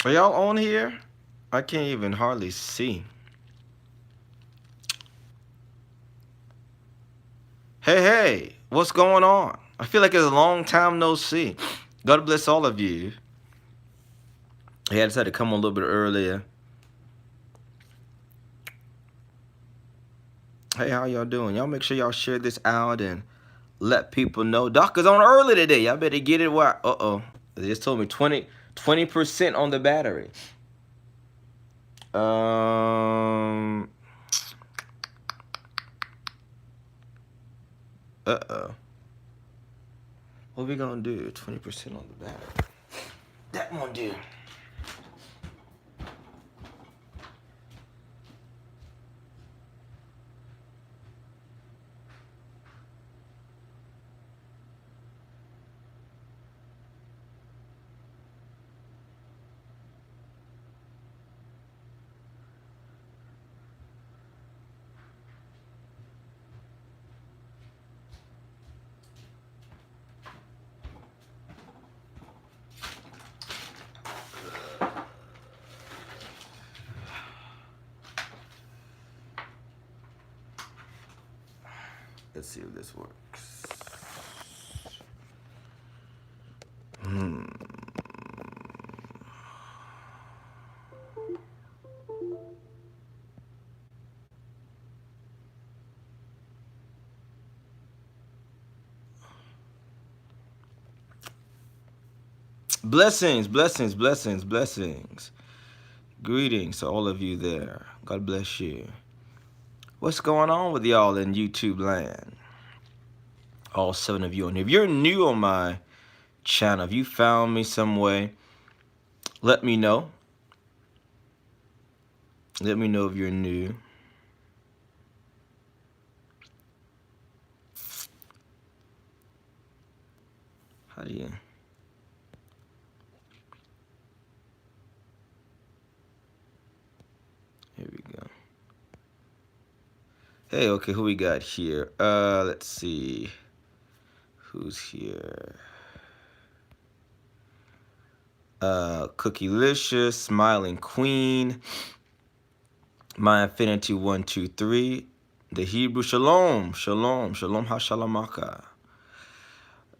Are y'all on here? I can't even hardly see. Hey, hey, what's going on? I feel like it's a long time no see. God bless all of you. Hey, I decided to come on a little bit earlier. Hey, how y'all doing? Y'all make sure y'all share this out and let people know. Doc is on early today. Y'all better get it while. They just told me 20% on the battery. Um. What we gonna do? 20% on the battery. That won't do. Let's see if this works. Blessings, blessings, blessings, blessings. Greetings to all of you there. God bless you. What's going on with y'all in YouTube land? All 7 of you. And if you're new on my channel, if you found me some way, let me know. Let me know if you're new. How do you? Here we go. Hey, okay, who we got here? Let's see. Who's here? Cookielicious, Smiling Queen, My Infinity 123, the Hebrew Shalom, Shalom, Shalom HaShalamaka.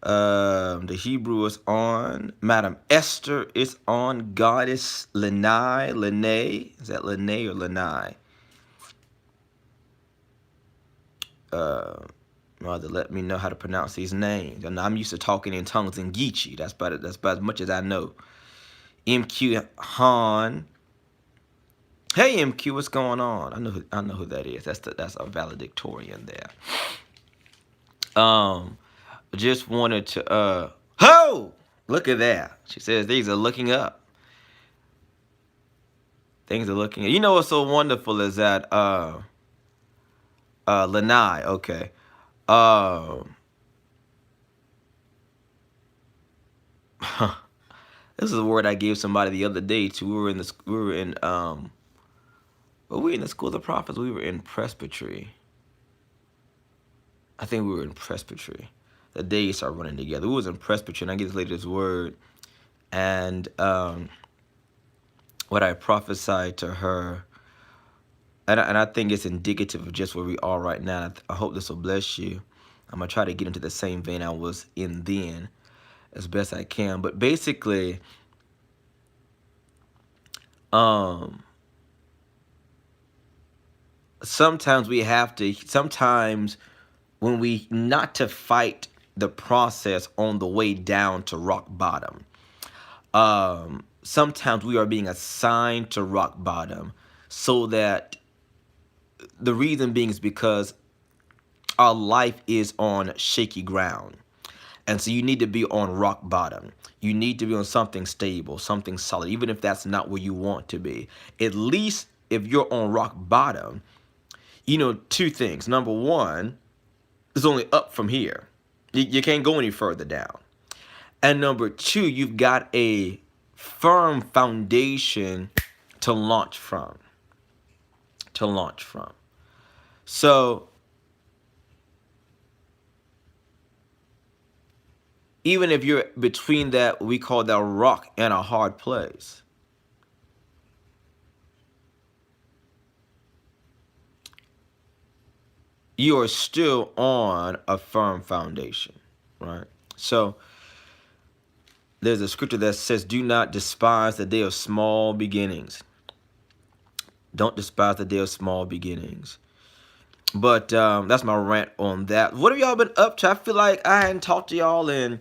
The Hebrew is on. Madam Esther is on. Goddess Lene. Is that Lene or Lanai? Rather let me know how to pronounce these names. And I'm used to talking in tongues in Geechee. That's about as much as I know. MQ Han. Hey MQ, what's going on? I know who that is. That's a valedictorian there. Just wanted to look at that. She says things are looking up. Things are looking up. You know what's so wonderful is that Lanai, okay. This is a word I gave somebody the other day too. We were in the school of the prophets. We were in presbytery. I think we were in presbytery. The days started running together. We was in presbytery, and I gave this lady this word, and what I prophesied to her, and I think it's indicative of just where we are right now. I hope this will bless you. I'm gonna try to get into the same vein I was in then, as best I can. But basically, sometimes we have to. Sometimes when we not to fight the process on the way down to rock bottom. Sometimes we are being assigned to rock bottom, so that the reason being is because our life is on shaky ground. And so you need to be on rock bottom. You need to be on something stable, something solid, even if that's not where you want to be. At least if you're on rock bottom, you know 2 things. Number 1, it's only up from here. You can't go any further down. And number 2, you've got a firm foundation to launch from. So even if you're between that, we call that rock and a hard place, you are still on a firm foundation, right? So there's a scripture that says, do not despise the day of small beginnings. Don't despise the day of small beginnings. But that's my rant on that. What have y'all been up to? I feel like I hadn't talked to y'all in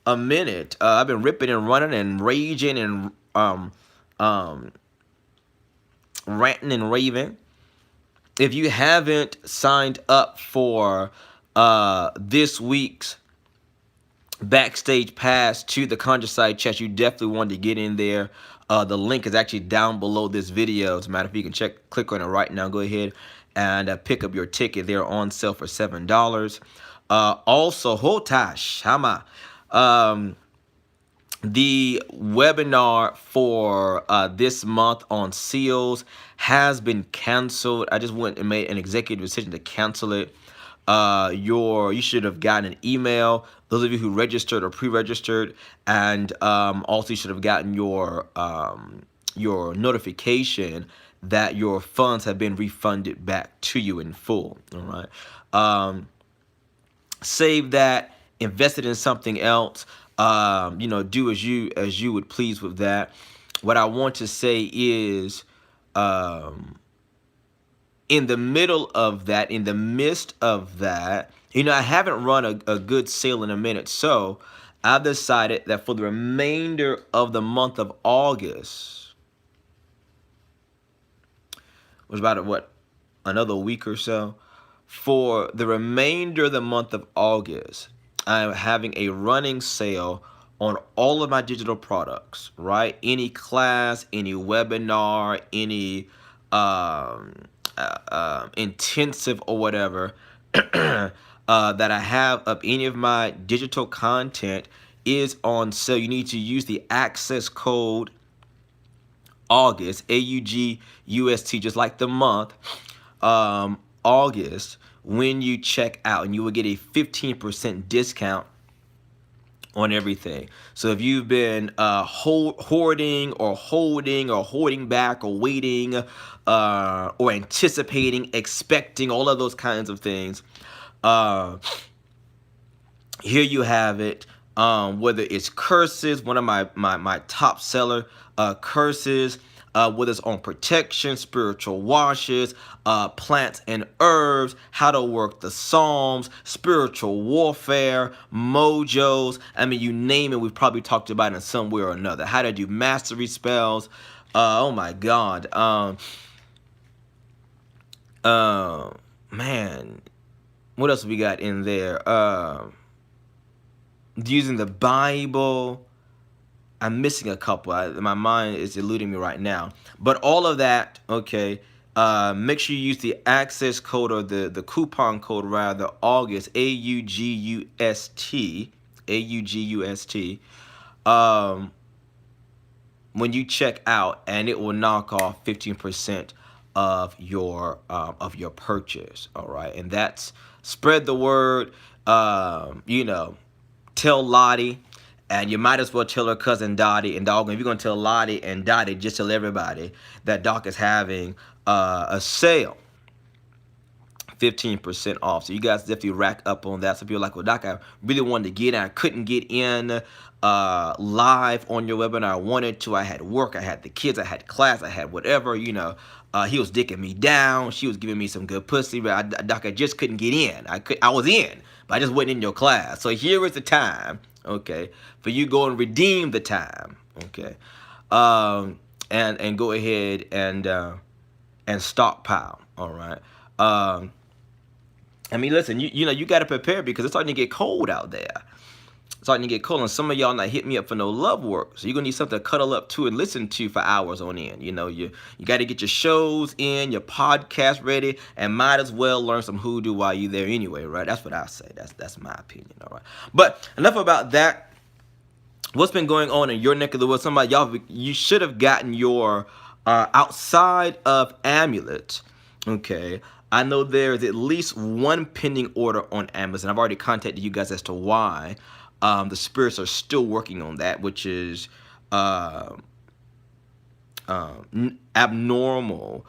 a minute. I've been ripping and running and raging and um, ranting and raving. If you haven't signed up for this week's Backstage Pass to the Conjure site chat, you definitely want to get in there. The link is actually down below this video. As a matter of fact, you can click on it right now. Go ahead and pick up your ticket. They're on sale for $7. Also, Hota Shama. The webinar for this month on seals has been canceled. I just went and made an executive decision to cancel it. You should have gotten an email, those of you who registered or pre-registered, and also you should have gotten your notification that your funds have been refunded back to you in full. All right. Save that, invest it in something else. Do as you would please with that. What I want to say is, in the middle of that, in the midst of that, I haven't run a good sale in a minute. So I've decided that for the remainder of the month of August, which is about another week or so, for the remainder of the month of August, I'm having a running sale on all of my digital products, right? Any class, any webinar, any intensive or whatever that I have of any of my digital content is on sale. You need to use the access code August, AUGUST, just like the month, August, when you check out, and you will get a 15% discount on everything. So if you've been hoarding or holding back or waiting or anticipating, expecting, all of those kinds of things, here you have it. Whether it's curses, one of my top seller curses, whether it's on protection, spiritual washes, plants and herbs, how to work the Psalms, spiritual warfare, mojos. I mean, you name it, we've probably talked about it in some way or another. How to do mastery spells. Oh my God. Man, what else we got in there? Using the Bible. I'm missing a couple. My mind is eluding me right now. But all of that, okay, make sure you use the access code, or the coupon code rather, August, AUGUST, AUGUST, when you check out, and it will knock off 15% of your purchase. All right, and that's, spread the word. Tell Lottie, and you might as well tell her cousin Dottie. And dog, if you're gonna tell Lottie and Dottie, just tell everybody that Doc is having a sale, 15% off. So you guys definitely rack up on that. Some people are like, well, Doc, I really wanted to get in. I couldn't get in live on your webinar. I wanted to. I had work. I had the kids. I had class. I had whatever. He was dicking me down. She was giving me some good pussy. But Doc, I just couldn't get in. I was in, but I just wasn't in your class. So here is the time, okay, for you go and redeem the time, okay, and go ahead and stockpile. All right. I mean, listen, you got to prepare, because it's starting to get cold out there. It's starting to get cold, and some of y'all not hit me up for no love work. So you're gonna need something to cuddle up to and listen to for hours on end. You got to get your shows in, your podcast ready, and might as well learn some hoodoo while you're there anyway, right? That's what I say. That's my opinion. All right. But enough about that. What's been going on in your neck of the woods? You should have gotten your outside of amulet. Okay. I know there's at least one pending order on Amazon. I've already contacted you guys as to why. The spirits are still working on that, which is abnormal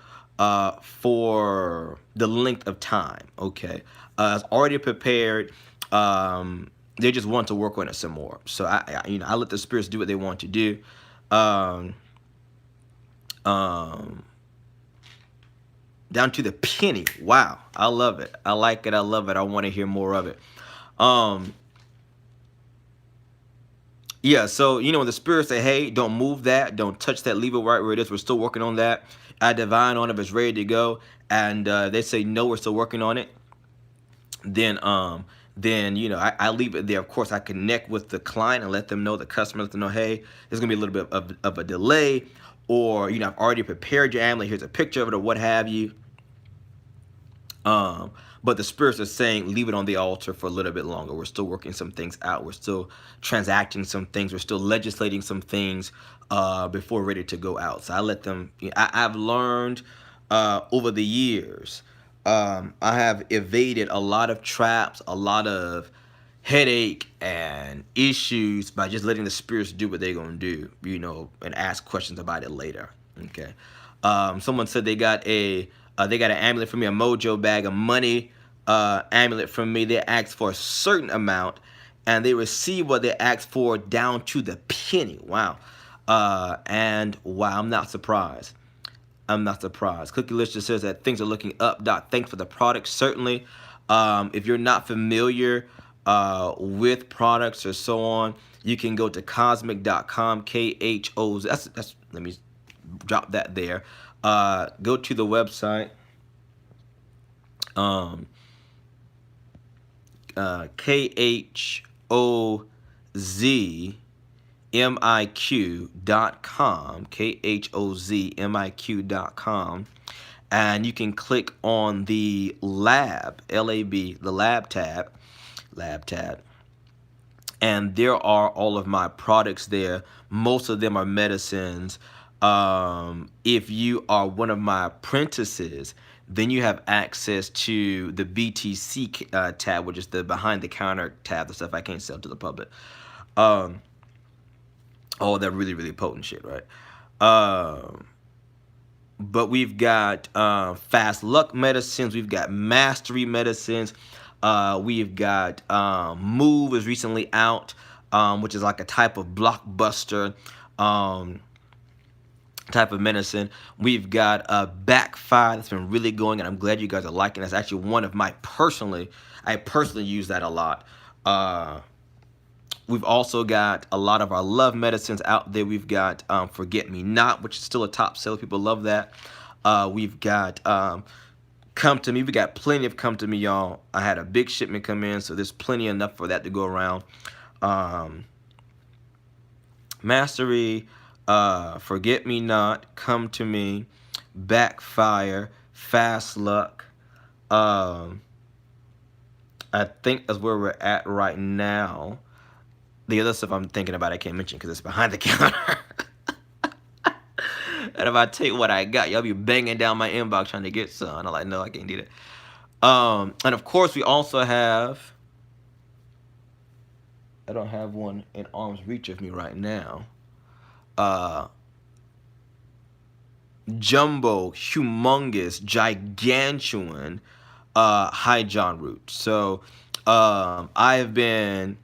for the length of time. Okay, it's already prepared. They just want to work on it some more. So I let the spirits do what they want to do. Um, um, Down to the penny. Wow, I love it. I like it. I love it. I want to hear more of it. Yeah, so when the spirits say, "Hey, don't move that, don't touch that, leave it right where it is. We're still working on that. I divine on it if it's ready to go," and they say, "No, we're still working on it." Then I leave it there. Of course, I connect with the client and let them know, the customer, let them know, "Hey, there's gonna be a little bit of a delay, or I've already prepared your amulet. Here's a picture of it, or what have you." But the spirits are saying, leave it on the altar for a little bit longer. We're still working some things out. We're still transacting some things. We're still legislating some things before ready to go out. So I let them. I've learned over the years. I have evaded a lot of traps, a lot of headache and issues by just letting the spirits do what they're gonna do, and ask questions about it later. Okay. Someone said they got an amulet from me, a mojo bag of money amulet from me. They asked for a certain amount, and they received what they asked for down to the penny. Wow. And wow, I'm not surprised. I'm not surprised. Cookie List just says that things are looking up. Doc, thanks for the product. Certainly, if you're not familiar with products or so on, you can go to Khozmiq.com. KHO. That's. Let me drop that there. Go to the website. KHOZMIQ.com, KHOZMIQ.com, and you can click on the lab, LAB, the lab tab, and there are all of my products there. Most of them are medicines. If you are one of my apprentices, then you have access to the BTC tab, which is the behind the counter tab, the stuff I can't sell to the public. All that really, really potent shit, right? But we've got fast luck medicines. We've got mastery medicines. We've got Move is recently out, which is like a type of blockbuster type of medicine. We've got Backfire that's been really going, and I'm glad you guys are liking. That's actually one of my I personally use that a lot. We've also got a lot of our love medicines out there. We've got Forget Me Not, which is still a top seller. People love that. We've got Come To Me. We got plenty of Come To Me, y'all. I had a big shipment come in, so there's plenty enough for that to go around. Mastery, Forget Me Not, Come To Me, Backfire, Fast Luck. I think that's where we're at right now. The other stuff I'm thinking about I can't mention because it's behind the counter. And if I take what I got, y'all be banging down my inbox trying to get some. I'm like, no, I can't do that. And of course, we also have, I don't have one in arm's reach of me right now. Jumbo, humongous, gigantuan high John root. So I have been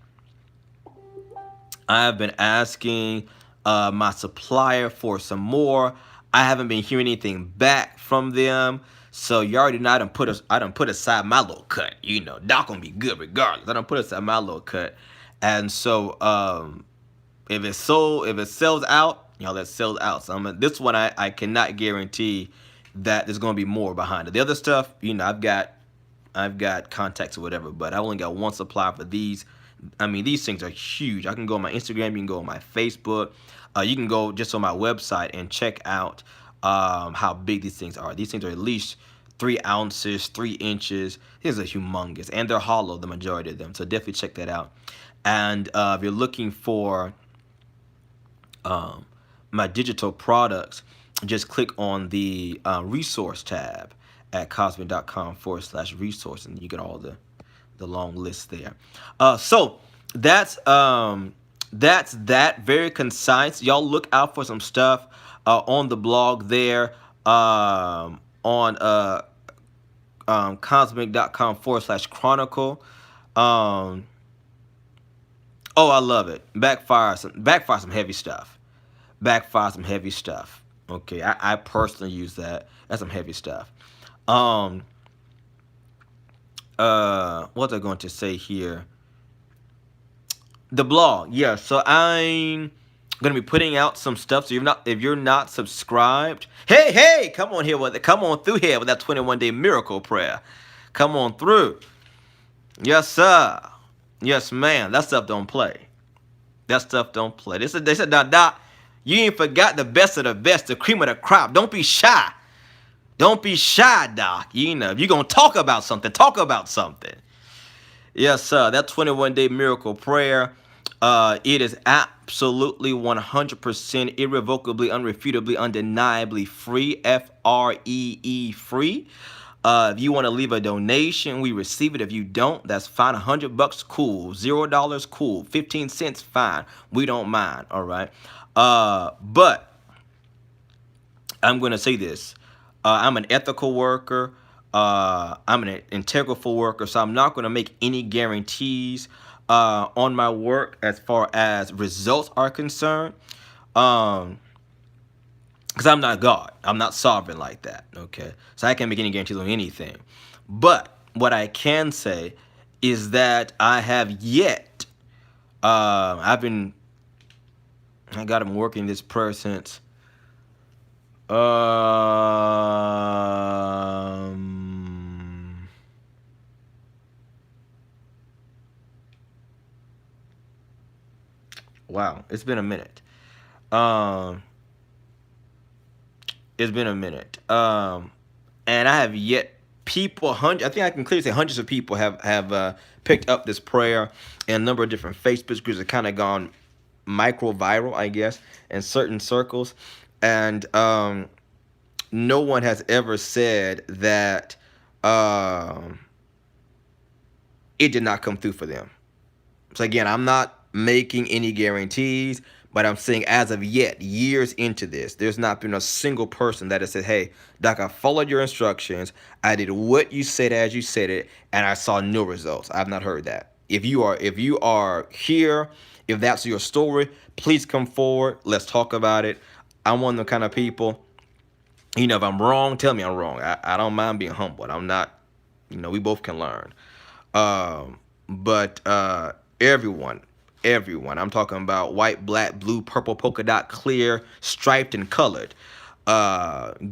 asking my supplier for some more. I haven't been hearing anything back from them. So you already know I done put aside my little cut. Doc gonna be good regardless. I done put aside my little cut. And so if it sells out, that sells out. So this one I cannot guarantee that there's gonna be more behind it. The other stuff, I've got contacts or whatever, but I only got one supply for these. I mean, these things are huge. I can go on my Instagram, you can go on my Facebook, you can go just on my website and check out how big these things are. These things are at least 3 ounces, 3 inches. These are humongous, and they're hollow, the majority of them. So definitely check that out. And if you're looking for my digital products, just click on the resource tab at Khozmiq.com/resource, and you get all the long list there. So that's that. Very concise. Y'all look out for some stuff on the blog there, on Cosmic.com/chronicle. Um, oh, I love it. Backfire some heavy stuff. Backfire some heavy stuff. Okay, I personally use that. That's some heavy stuff. Um, what was I going to say here? The blog, yeah. So I'm gonna be putting out some stuff. So if you're not subscribed, hey, come on here with it. Come on through here with that 21-day miracle prayer. Come on through. Yes, sir. Yes, ma'am. That stuff don't play. That stuff don't play. They said, Doc, you ain't forgot the best of the best, the cream of the crop. Don't be shy. Don't be shy, Doc. You know, if you're gonna talk about something, talk about something. Yes, sir. That 21-day miracle prayer, it is absolutely 100% irrevocably, unrefutably, undeniably free. FREE free. If you want to leave a donation, we receive it. If you don't, that's fine. $100, cool. $0, cool. 15 cents, fine. We don't mind. All right. But I'm going to say this. I'm an ethical worker. I'm an integral worker, so I'm not going to make any guarantees on my work as far as results are concerned. Because I'm not God. I'm not sovereign like that. Okay, so I can't make any guarantees on anything. But what I can say is that I have yet. I got him working this prayer since. Wow, it's been a minute. It's been a minute. And I have yet I think I can clearly say hundreds of people have picked up this prayer, and a number of different Facebook groups have kind of gone micro viral, I guess, in certain circles. And no one has ever said that it did not come through for them. So again, I'm not making any guarantees, but I'm saying as of yet, years into this, there's not been a single person that has said, hey, Doc, I followed your instructions. I did what you said as you said it, and I saw no results. I've not heard that. If you are here, if that's your story, please come forward. Let's talk about it. I'm one of the kind of people, you know, if I'm wrong, tell me I'm wrong. I don't mind being humbled. I'm not, you know, we both can learn. But everyone, I'm talking about white, black, blue, purple, polka dot, clear, striped, and colored.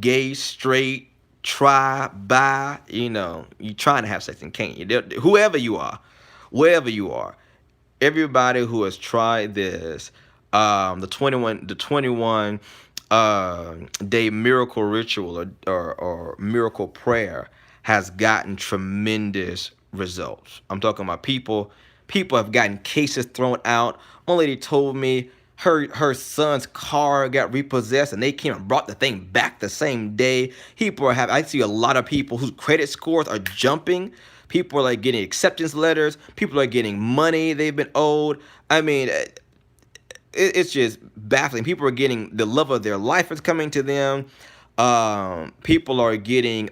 Gay, straight, tri, bi, you know, you trying to have sex and can't. Whoever you are, wherever you are, everybody who has tried this, the 21 day miracle ritual or miracle prayer has gotten tremendous results. I'm talking about people have gotten cases thrown out. One lady told me her son's car got repossessed and they came and brought the thing back the same day. I see a lot of people whose credit scores are jumping. People are like getting acceptance letters. People are getting money they've been owed. I mean, it's just baffling. People are getting the love of their life is coming to them. People are getting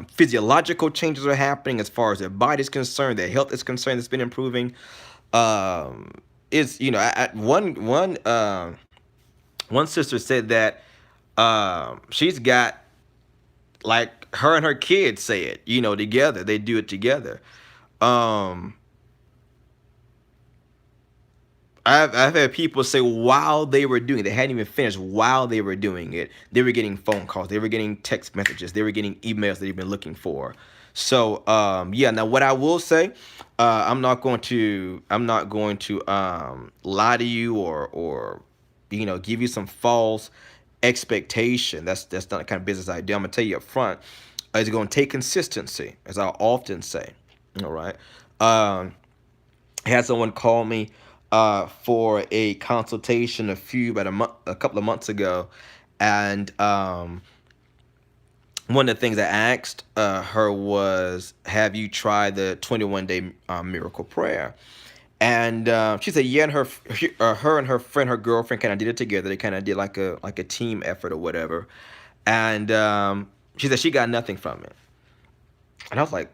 physiological changes are happening as far as their body is concerned, their health is concerned. It's been improving. It's, you know, one sister said that she's got, like, her and her kids say it, you know, together. They do it together. I've had people say while they were doing it, they hadn't even finished while they were doing it, they were getting phone calls, they were getting text messages, they were getting emails they've been looking for. So yeah, now what I will say, I'm not going to lie to you or you know, give you some false expectation. That's not the kind of business I do. I'm gonna tell you up front, it's going to take consistency, as I often say. All right. I had someone call me for a consultation a couple of months ago, and one of the things I asked her was, "Have you tried the 21-day miracle prayer?" And she said, "Yeah." And her and her friend, her girlfriend, kind of did it together. They kind of did like a team effort or whatever. And she said she got nothing from it. And I was like,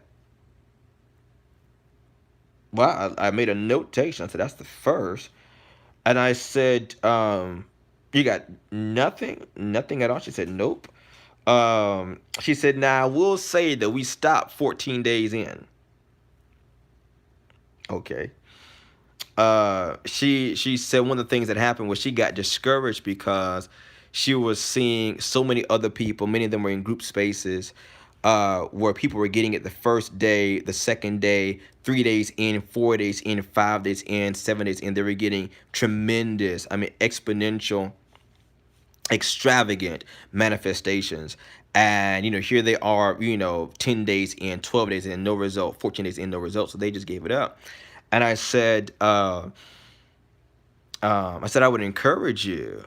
wow, I made a notation. I said, that's the first. And I said, you got nothing? Nothing at all? She said, nope. She said, now, we'll say that we stopped 14 days in. Okay. She said one of the things that happened was she got discouraged because she was seeing so many other people. Many of them were in group spaces, where people were getting it the first day, the second day, 3 days in, 4 days in, 5 days in, 7 days in. They were getting tremendous, I mean, exponential, extravagant manifestations. And here they are, 10 days in, 12 days in, no result, 14 days in, no result. So they just gave it up. And I said I would encourage you,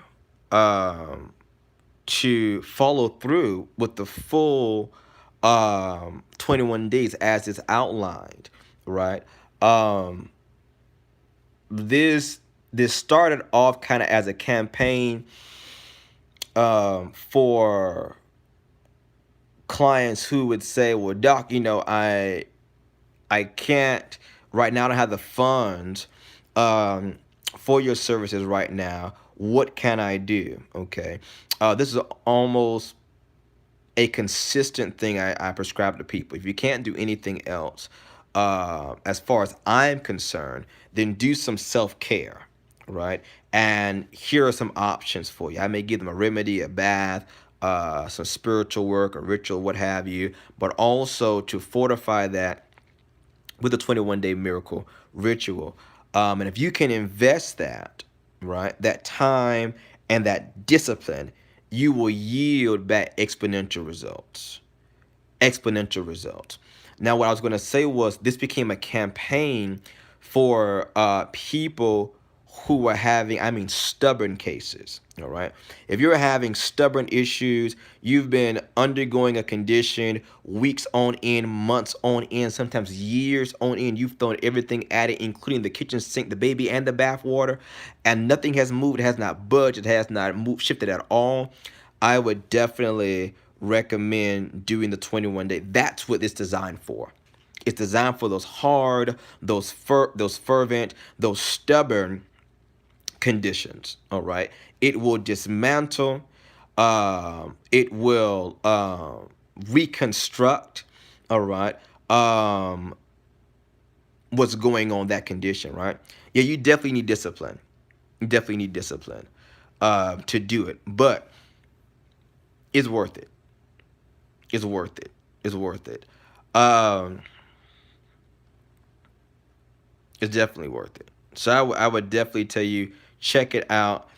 to follow through with the full 21 days as it's outlined, right? Um, this started off kind of as a campaign, for clients who would say, well, doc, I can't right now. I don't have the funds, for your services right now. What can I do? Okay. This is almost a consistent thing I prescribe to people. If you can't do anything else, as far as I'm concerned, then do some self-care, right? And here are some options for you. I may give them a remedy, a bath, some spiritual work, a ritual, what have you, but also to fortify that with a 21-day miracle ritual. And if you can invest that, right, that time and that discipline, you will yield back exponential results. Exponential results. Now, what I was going to say was this became a campaign for people who were having, I mean, stubborn cases. All right. If you're having stubborn issues, you've been undergoing a condition weeks on end, months on end, sometimes years on end. You've thrown everything at it, including the kitchen sink, the baby, and the bath water, and nothing has moved. It has not budged. It has not moved, shifted at all. I would definitely recommend doing the 21 day. That's what it's designed for. It's designed for those hard, those fervent, those stubborn conditions. All right. It will dismantle. It will reconstruct. All right. What's going on in that condition, right? Yeah, you definitely need discipline. You definitely need discipline to do it, but it's worth it. It's worth it. It's worth it. Um, it's definitely worth it. So I would definitely tell you, check it out.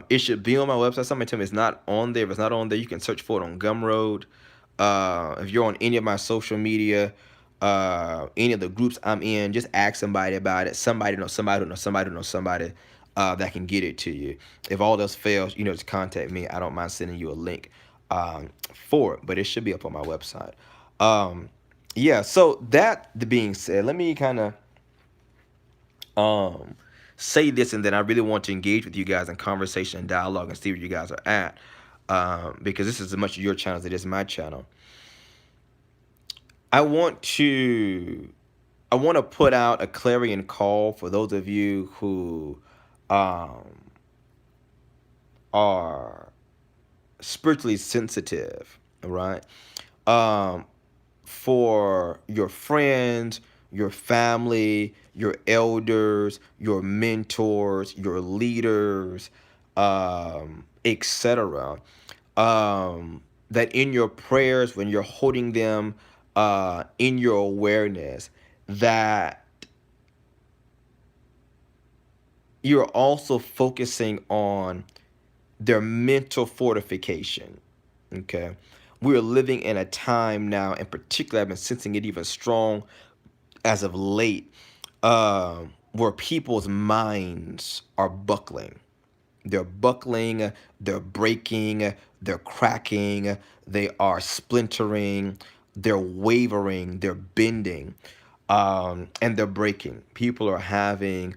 It should be on my website. Somebody tell me it's not on there. If it's not on there, you can search for it on Gumroad. If you're on any of my social media, any of the groups I'm in, just ask somebody about it. Somebody knows somebody who knows somebody who knows somebody that can get it to you. If all else fails, just contact me. I don't mind sending you a link for it, but it should be up on my website. Yeah, so that being said, let me kind of say this, and then I really want to engage with you guys in conversation and dialogue and see where you guys are at, because this is as much your channel as it is my channel. I want to put out a clarion call for those of you who are spiritually sensitive, right? For your friends, your family, your elders, your mentors, your leaders, etc. That in your prayers, when you're holding them in your awareness, that you're also focusing on their mental fortification. Okay. We're living in a time now, in particular, I've been sensing it even strong as of late, where people's minds are buckling. They're buckling, they're breaking, they're cracking, they are splintering, they're wavering, they're bending, and they're breaking. People are having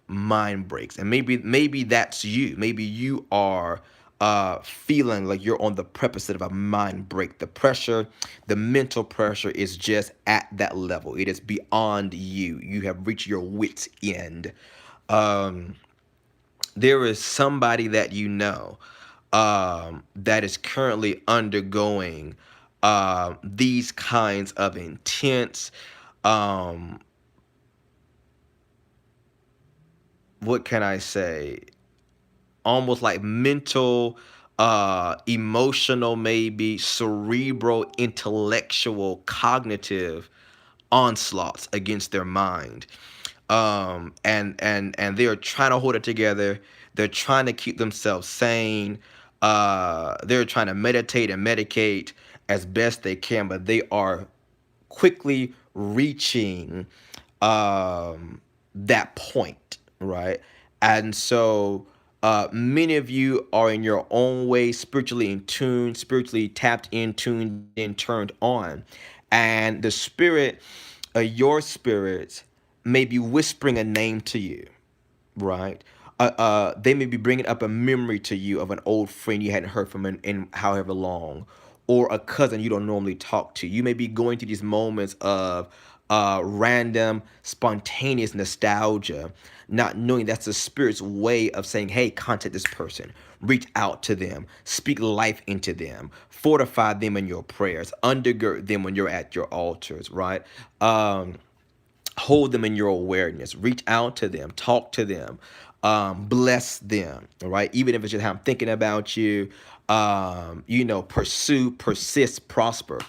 mind breaks, and maybe that's you. Maybe you are feeling like you're on the precipice of a mind break. The pressure, the mental pressure is just at that level. It is beyond you. You have reached your wit's end. Um, there is somebody that you know that is currently undergoing these kinds of intense, um, what can I say? Almost like mental, emotional, maybe cerebral, intellectual, cognitive onslaughts against their mind. And they are trying to hold it together. They're trying to keep themselves sane. They're trying to meditate and medicate as best they can, but they are quickly reaching that point, right? And so many of you are in your own way spiritually in tune, spiritually tapped in, tuned in, turned on. And the spirit, your spirit, may be whispering a name to you, right? They may be bringing up a memory to you of an old friend you hadn't heard from in however long, or a cousin you don't normally talk to. You may be going through these moments of random, spontaneous nostalgia, not knowing that's the spirit's way of saying, hey, contact this person, reach out to them, speak life into them, fortify them in your prayers, undergird them when you're at your altars, right? Hold them in your awareness, reach out to them, talk to them, bless them, all right? Even if it's just how I'm thinking about you, pursue, persist, prosper,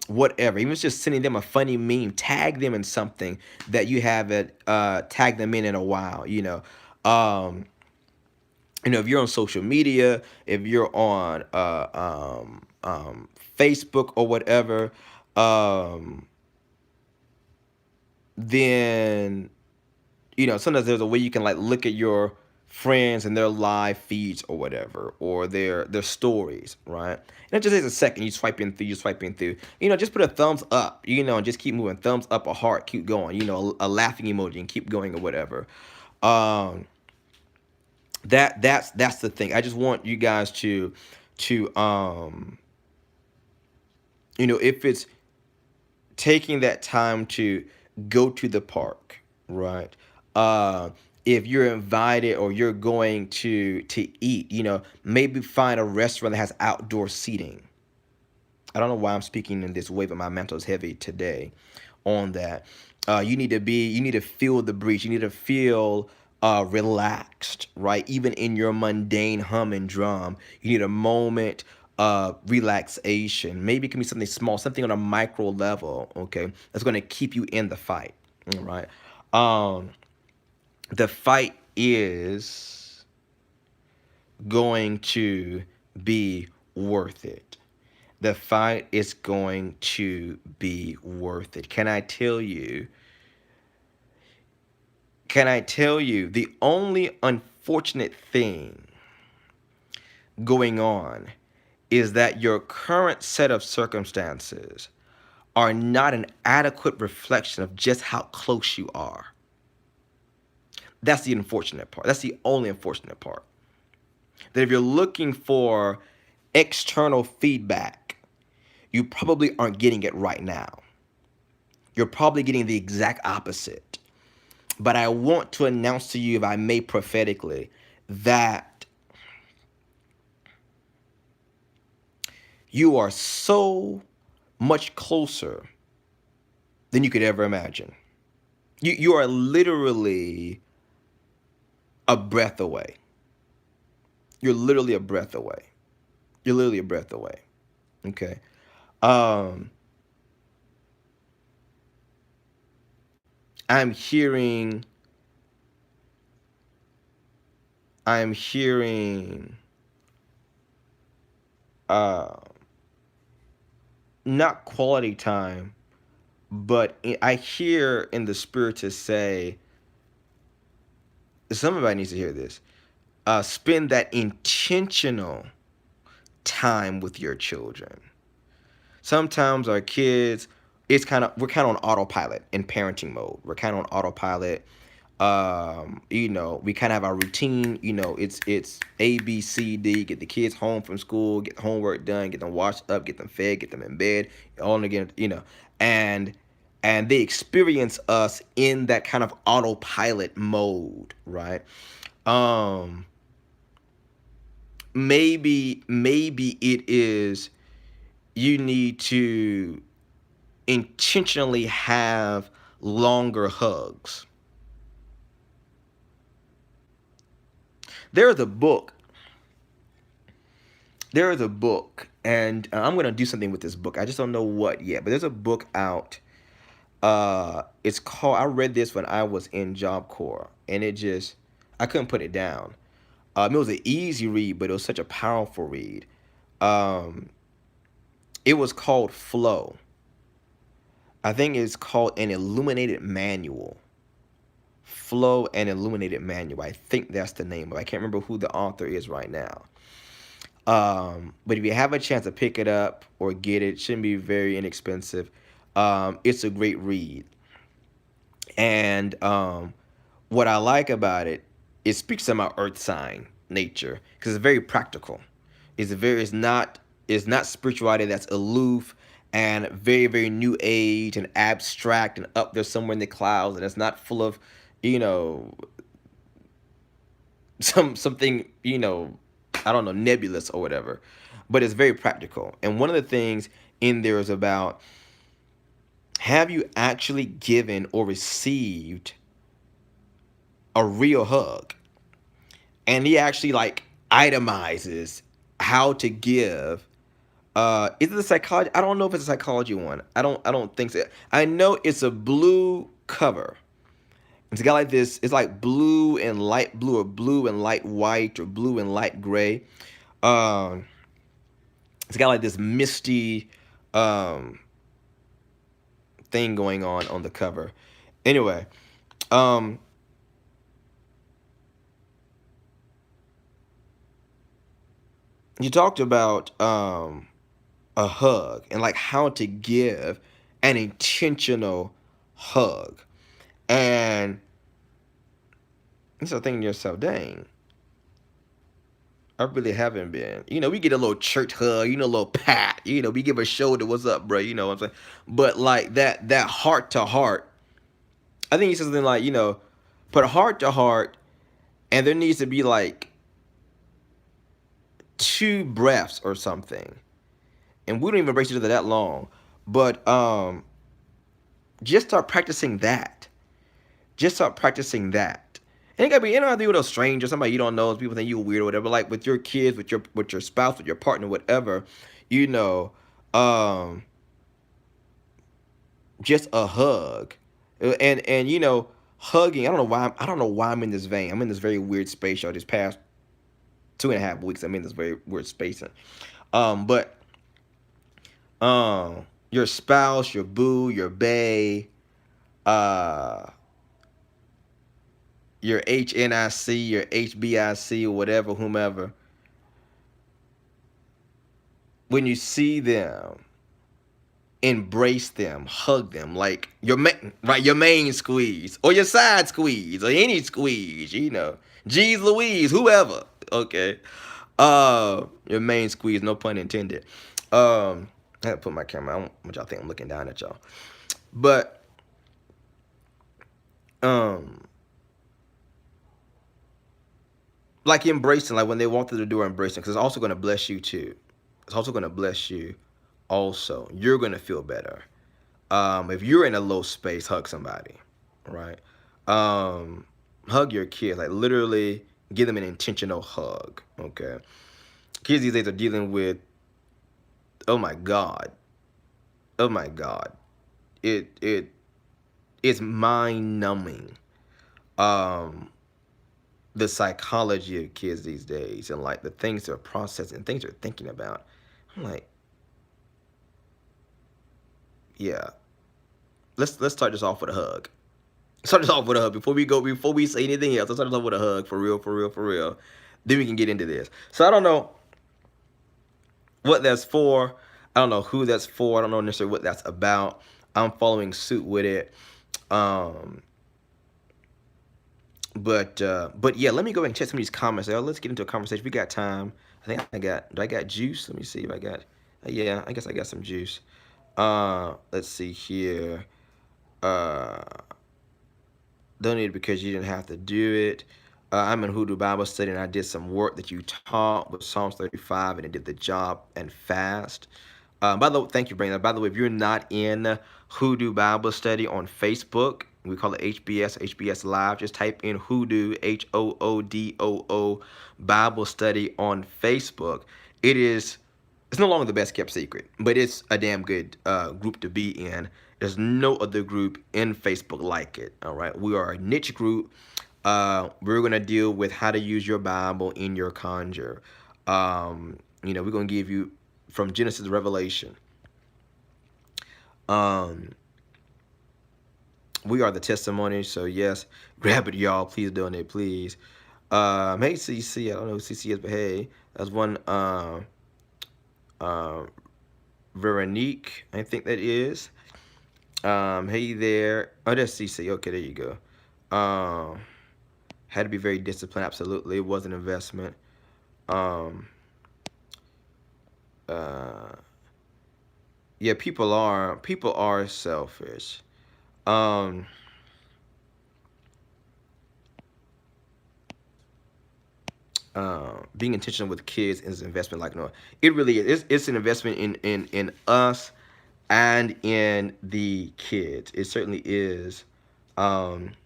whatever. Even if it's just sending them a funny meme, tag them in something that you haven't tagged them in a while, if you're on social media, if you're on Facebook or whatever, then sometimes there's a way you can like look at your friends and their live feeds or whatever, or their stories, right? And it just takes a second. You swiping through. Just put a thumbs up, and just keep moving. Thumbs up, a heart, keep going. A laughing emoji, and keep going or whatever. Um, that's the thing. I just want you guys to if it's taking that time to go to the park, right? If you're invited or you're going to eat, maybe find a restaurant that has outdoor seating. I don't know why I'm speaking in this way, but my mental is heavy today on that. You need to feel the breeze. You need to feel relaxed, right? Even in your mundane hum and drum, you need a moment of relaxation. Maybe it can be something small, something on a micro level, okay? That's going to keep you in the fight, all right? The fight is going to be worth it. The fight is going to be worth it. Can I tell you? The only unfortunate thing going on is that your current set of circumstances are not an adequate reflection of just how close you are. That's the unfortunate part. That's the only unfortunate part. That if you're looking for external feedback, you probably aren't getting it right now. You're probably getting the exact opposite. But I want to announce to you, if I may prophetically, that you are so much closer than you could ever imagine. You are literally a breath away. You're literally a breath away. You're literally a breath away. Okay. Um, I'm hearing I'm hearing uh not quality time, but I hear in the spirit to say, somebody needs to hear this. Spend that intentional time with your children. Sometimes our kids, we're kind of on autopilot in parenting mode. We're kind of on autopilot. You know, we kind of have our routine. You know, it's A, B, C, D. Get the kids home from school, get the homework done, get them washed up, get them fed, get them in bed, all again. You know, and and they experience us in that kind of autopilot mode, right? Um, maybe it is you need to intentionally have longer hugs. There's a book. There is a book, and I'm gonna do something with this book. I just don't know what yet, but there's a book out. It's called. I read this when I was in Job Corps, and I couldn't put it down. It was an easy read, but it was such a powerful read. Um, it was called Flow. I think it's called An Illuminated Manual. Flow and Illuminated Manual. I think that's the name of it. I can't remember who the author is right now. But if you have a chance to pick it up or get it, shouldn't be very inexpensive. It's a great read. And what I like about it, it speaks about earth sign nature because it's very practical. It's not spirituality that's aloof and very, very new age and abstract and up there somewhere in the clouds, and it's not full of, you know, something, you know, I don't know, nebulous or whatever. But it's very practical. And one of the things in there is about, have you actually given or received a real hug? And he actually like itemizes how to give. Is it a psychology? I don't know if it's a psychology one. I don't think so. I know it's a blue cover. It's got like this. It's like blue and light blue, or blue and light white, or blue and light gray. Um, it's got like this misty um thing going on the cover. Anyway, um, you talked about a hug and like how to give an intentional hug, and you start thinking to yourself, dang, I really haven't been. You know, we get a little church hug, you know, a little pat, you know, we give a shoulder, what's up, bro? You know what I'm saying? But like that heart to heart, I think it's something like, you know, put heart to heart, and there needs to be like two breaths or something. And we don't even break each other that long. But just start practicing that. Just start practicing that. And it gotta be, you know, have to be with a stranger, somebody you don't know, people think you're weird or whatever. Like with your kids, with your spouse, with your partner, whatever, you know, um, just a hug, and you know, hugging. I don't know why I'm in this vein. I'm in this very weird space, y'all. This past 2.5 weeks, I'm in this very weird space. But your spouse, your boo, your bae, uh, your HNIC, your HBIC, or whatever, whomever, when you see them, embrace them, hug them, like your main squeeze or your side squeeze or any squeeze, you know, G's Louise, whoever. Okay, your main squeeze, no pun intended. I had to put my camera. I don't want y'all think I'm looking down at y'all, but um, like embracing, like when they walk through the door, embracing, because it's also going to bless you too. It's also going to bless you. Also, you're going to feel better. If you're in a low space, hug somebody, right? Um, hug your kids, like literally give them an intentional hug. Okay, kids these days are dealing with, oh my god, oh my god, it's mind numbing. Um, the psychology of kids these days and like the things they're processing, things they're thinking about. I'm like, yeah, let's start this off with a hug. Start this off with a hug before we say anything else. Let's start this off with a hug, for real, for real, for real. Then we can get into this. So I don't know what that's for. I don't know who that's for. I don't know necessarily what that's about. I'm following suit with it. Um, But yeah, let me go ahead and check some of these comments. Let's get into a conversation. We got time. Do I got juice? Let me see if I got. Yeah, I guess I got some juice. Let's see here. Uh, donated because you didn't have to do it. I'm in Hoodoo Bible Study and I did some work that you taught with Psalms 35 and it did the job and fast. By the way, thank you for bringing that. By the way, if you're not in Hoodoo Bible Study on Facebook, we call it HBS Live. Just type in Hoodoo, HOODOO Bible Study on Facebook. It's no longer the best kept secret, but it's a damn good group to be in. There's no other group in Facebook like it. All right, we are a niche group. We're gonna deal with how to use your Bible in your conjure. We're gonna give you from Genesis to Revelation. We are the testimony. So yes, grab it, y'all. Please donate, please. Hey CC, I don't know who CC is, but hey, that's one. Veronique, I think that is. Hey there. Oh, that's CC. Okay, there you go. Had to be very disciplined. Absolutely, it was an investment. Yeah, people are selfish. Being intentional with kids is an investment. Like, no, it really is. It's an investment in us and in the kids. It certainly is an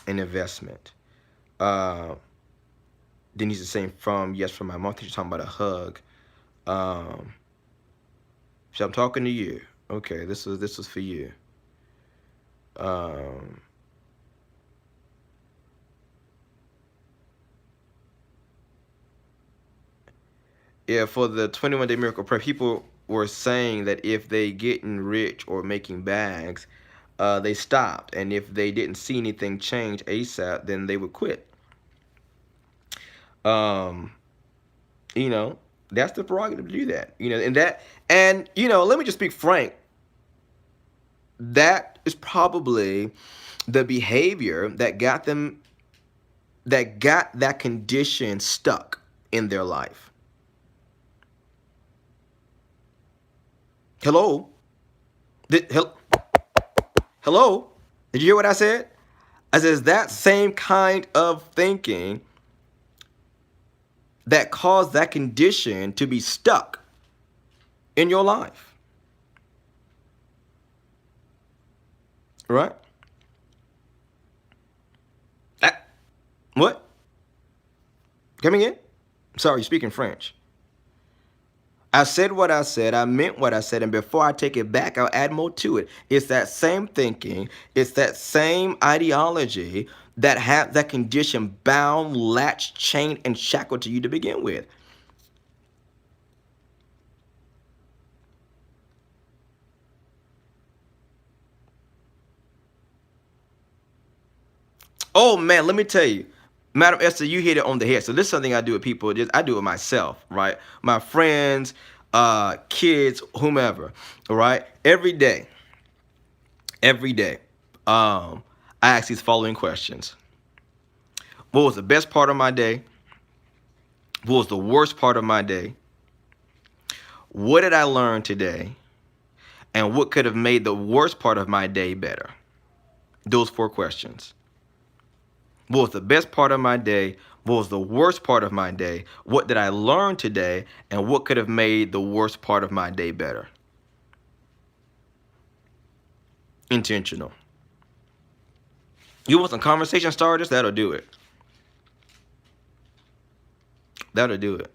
investment. Denise is saying from my mom. She's talking about a hug. So I'm talking to you. Okay, this was for you. Yeah, for the 21-day miracle prayer, people were saying that if they getting rich or making bags, they stopped, and if they didn't see anything change ASAP, then they would quit. That's the prerogative to do that. Let me just speak frank. That is probably the behavior that got that condition stuck in their life. Hello? Hello? Did you hear what I said? I said, that same kind of thinking that caused that condition to be stuck in your life. Right? What? Coming in? Sorry, you're speaking French. I said what I said, I meant what I said, and before I take it back, I'll add more to it. It's that same thinking, it's that same ideology that had that condition bound, latched, chained, and shackled to you to begin with. Oh man, let me tell you, Madam Esther, you hit it on the head. So this is something I do with people. I do it myself, right? My friends, kids, whomever, right? Every day, I ask these following questions. What was the best part of my day? What was the worst part of my day? What did I learn today? And what could have made the worst part of my day better? Those 4 questions. What was the best part of my day? What was the worst part of my day? What did I learn today? And what could have made the worst part of my day better? Intentional. You want some conversation starters? That'll do it. That'll do it.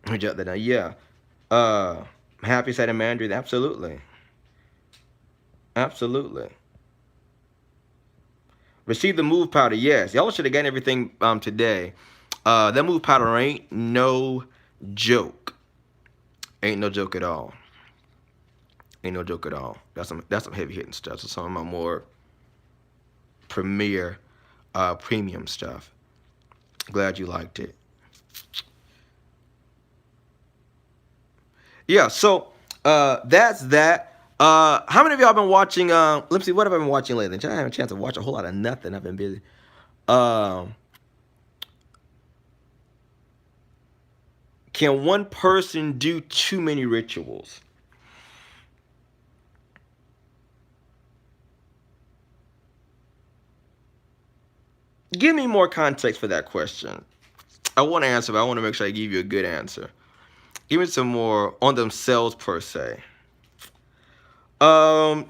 Let me jot that down. Yeah. Happy side of Mandarin. Absolutely. Absolutely. Receive the move powder. Yes. Y'all should have gotten everything today. That move powder ain't no joke. Ain't no joke at all. Ain't no joke at all. That's some heavy hitting stuff. So some of my more premier premium stuff. Glad you liked it. Yeah, so That's that. How many of y'all been watching? Let's see, what have I been watching lately? I haven't a chance to watch a whole lot of nothing. I've been busy. Can one person do too many rituals? Give me more context for that question. I want to answer, but I want to make sure I give you a good answer. Give me some more on themselves per se. That's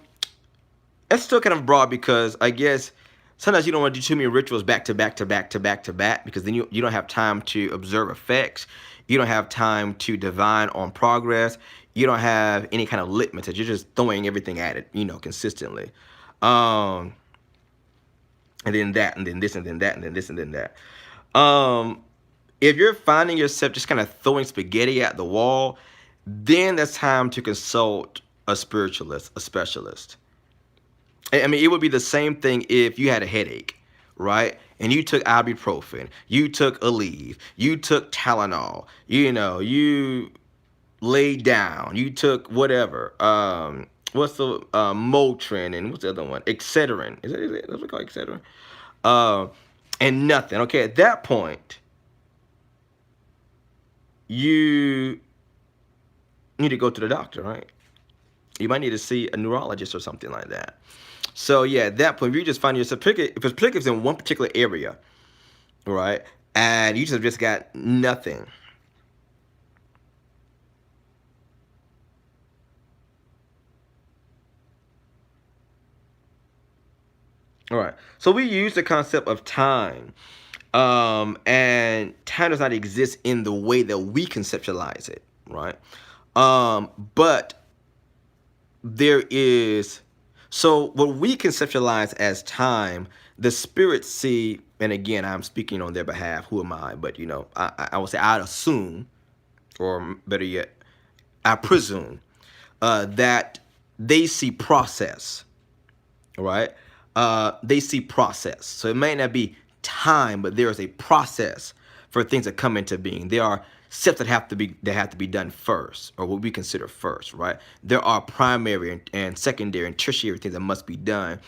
still kind of broad because I guess sometimes you don't want to do too many rituals back to back to back to back to back because then you don't have time to observe effects. You don't have time to divine on progress. You don't have any kind of litmus. You're just throwing everything at it, consistently. And then that, and then this, and then that, and then this, and then that. If you're finding yourself just kind of throwing spaghetti at the wall, then that's time to consult a spiritualist, a specialist. I mean, it would be the same thing if you had a headache, right? And you took ibuprofen, you took Aleve, you took Tylenol, you laid down, you took whatever. What's the Motrin and what's the other one? Excedrin. Is it what we call Excedrin? And nothing. Okay, at that point, you need to go to the doctor, right? You might need to see a neurologist or something like that. So yeah, at that point, if you just find yourself, if it's in one particular area, right, and you just got nothing. All right. So we use the concept of time, and time does not exist in the way that we conceptualize it, right? But there is. So what we conceptualize as time, the spirits see, and again, I'm speaking on their behalf. Who am I? But I would say I'd assume, or better yet, I presume that they see process, right? They see process. So it may not be time, but there is a process for things that come into being. There are steps that have to be done first, or what we consider first, right? There are primary and secondary and tertiary things that must be done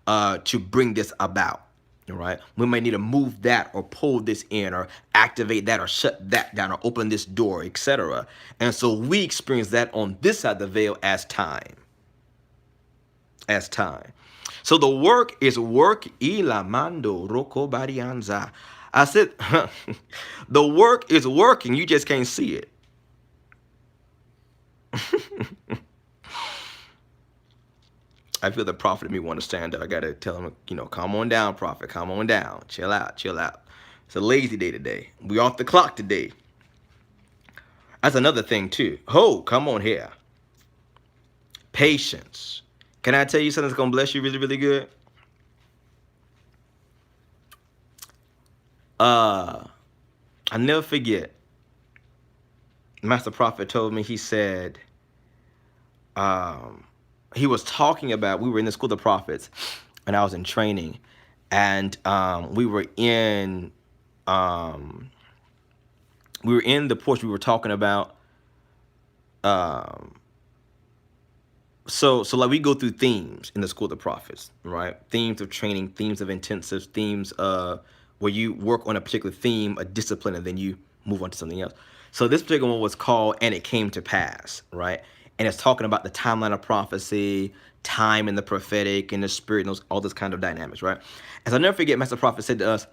to bring this about. All right, we might need to move that or pull this in or activate that or shut that down or open this door, etc. And so we experience that on this side of the veil as time. As time. So the work is work. Ilamando roko barianza. I said, the work is working. You just can't see it. I feel the prophet in me want to stand up. I got to tell him, calm on down, prophet. Calm on down. Chill out. Chill out. It's a lazy day today. We off the clock today. That's another thing, too. Ho, come on here. Patience. Can I tell you something that's going to bless you really, really good? I'll never forget. Master Prophet told me, he said, he was talking about, we were in the School of the Prophets, and I was in training, and we were in the porch. We were talking about, so like we go through themes in the School of the Prophets, right? Themes of training, themes of intensives, themes where you work on a particular theme, a discipline, and then you move on to something else. So this particular one was called "And It Came to Pass," right? And it's talking about the timeline of prophecy, time and the prophetic and the spirit, and all those kind of dynamics, right? And so I'll never forget, Master Prophet said to us,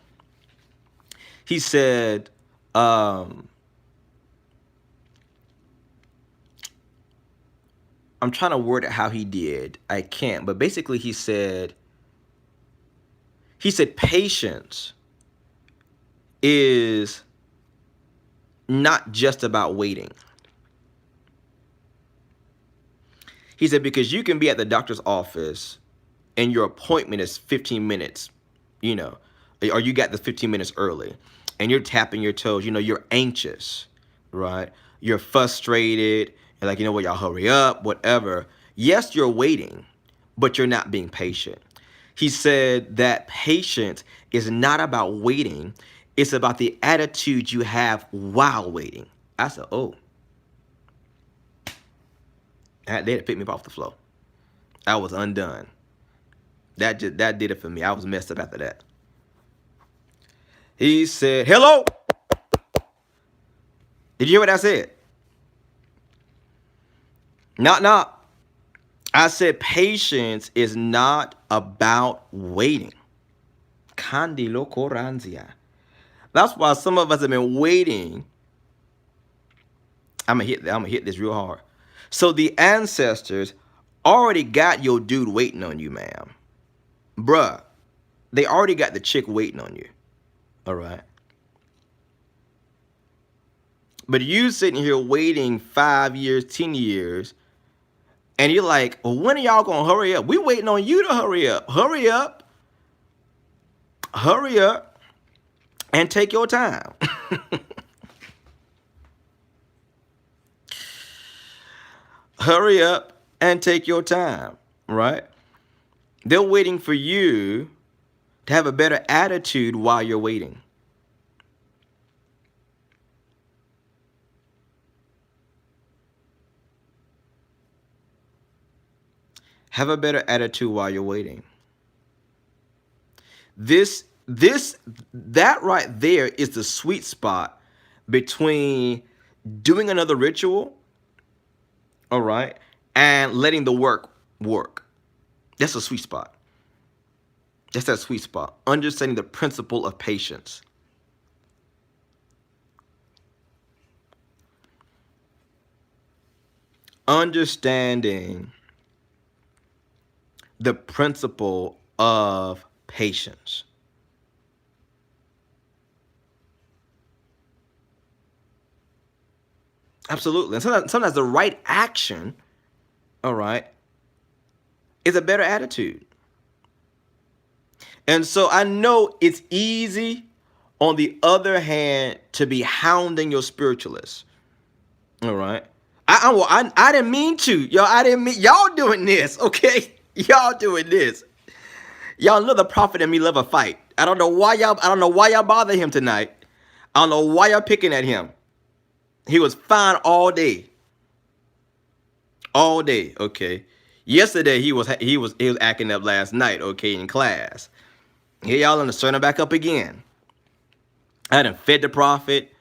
he said, I'm trying to word it how he did. I can't. But basically he said patience is not just about waiting. He said, because you can be at the doctor's office and your appointment is 15 minutes, or you got the 15 minutes early and you're tapping your toes, you're anxious, right? You're frustrated. You're like, y'all hurry up, whatever. Yes, you're waiting, but you're not being patient. He said that patience is not about waiting. It's about the attitude you have while waiting. I said, oh. They had to pick me up off the floor. I was undone. That did it for me. I was messed up after that. He said, "Hello." Did you hear what I said? Knock knock. I said patience is not about waiting. Candilo coranzia. That's why some of us have been waiting. I'm gonna hit this real hard. So the ancestors already got your dude waiting on you, ma'am. Bruh, they already got the chick waiting on you. All right. But you sitting here waiting 5 years, 10 years, and you're like, well, when are y'all gonna hurry up? We waiting on you to hurry up. Hurry up. Hurry up and take your time. Hurry up and take your time, right? They're waiting for you to have a better attitude while you're waiting. Have a better attitude while you're waiting. That right there is the sweet spot between doing another ritual, all right, and letting the work. That's a sweet spot. That's that sweet spot. Understanding the principle of patience. Understanding the principle of patience. Absolutely. And sometimes the right action, all right, is a better attitude. And so I know it's easy, on the other hand, to be hounding your spiritualists. All right. I didn't mean to. Y'all doing this, okay? Y'all doing this. Y'all know the prophet and me love a fight. I don't know why y'all bother him tonight. I don't know why y'all picking at him. He was fine all day. All day, okay. Yesterday he was acting up last night, okay, in class. Here y'all in the turn him back up again. I done fed the prophet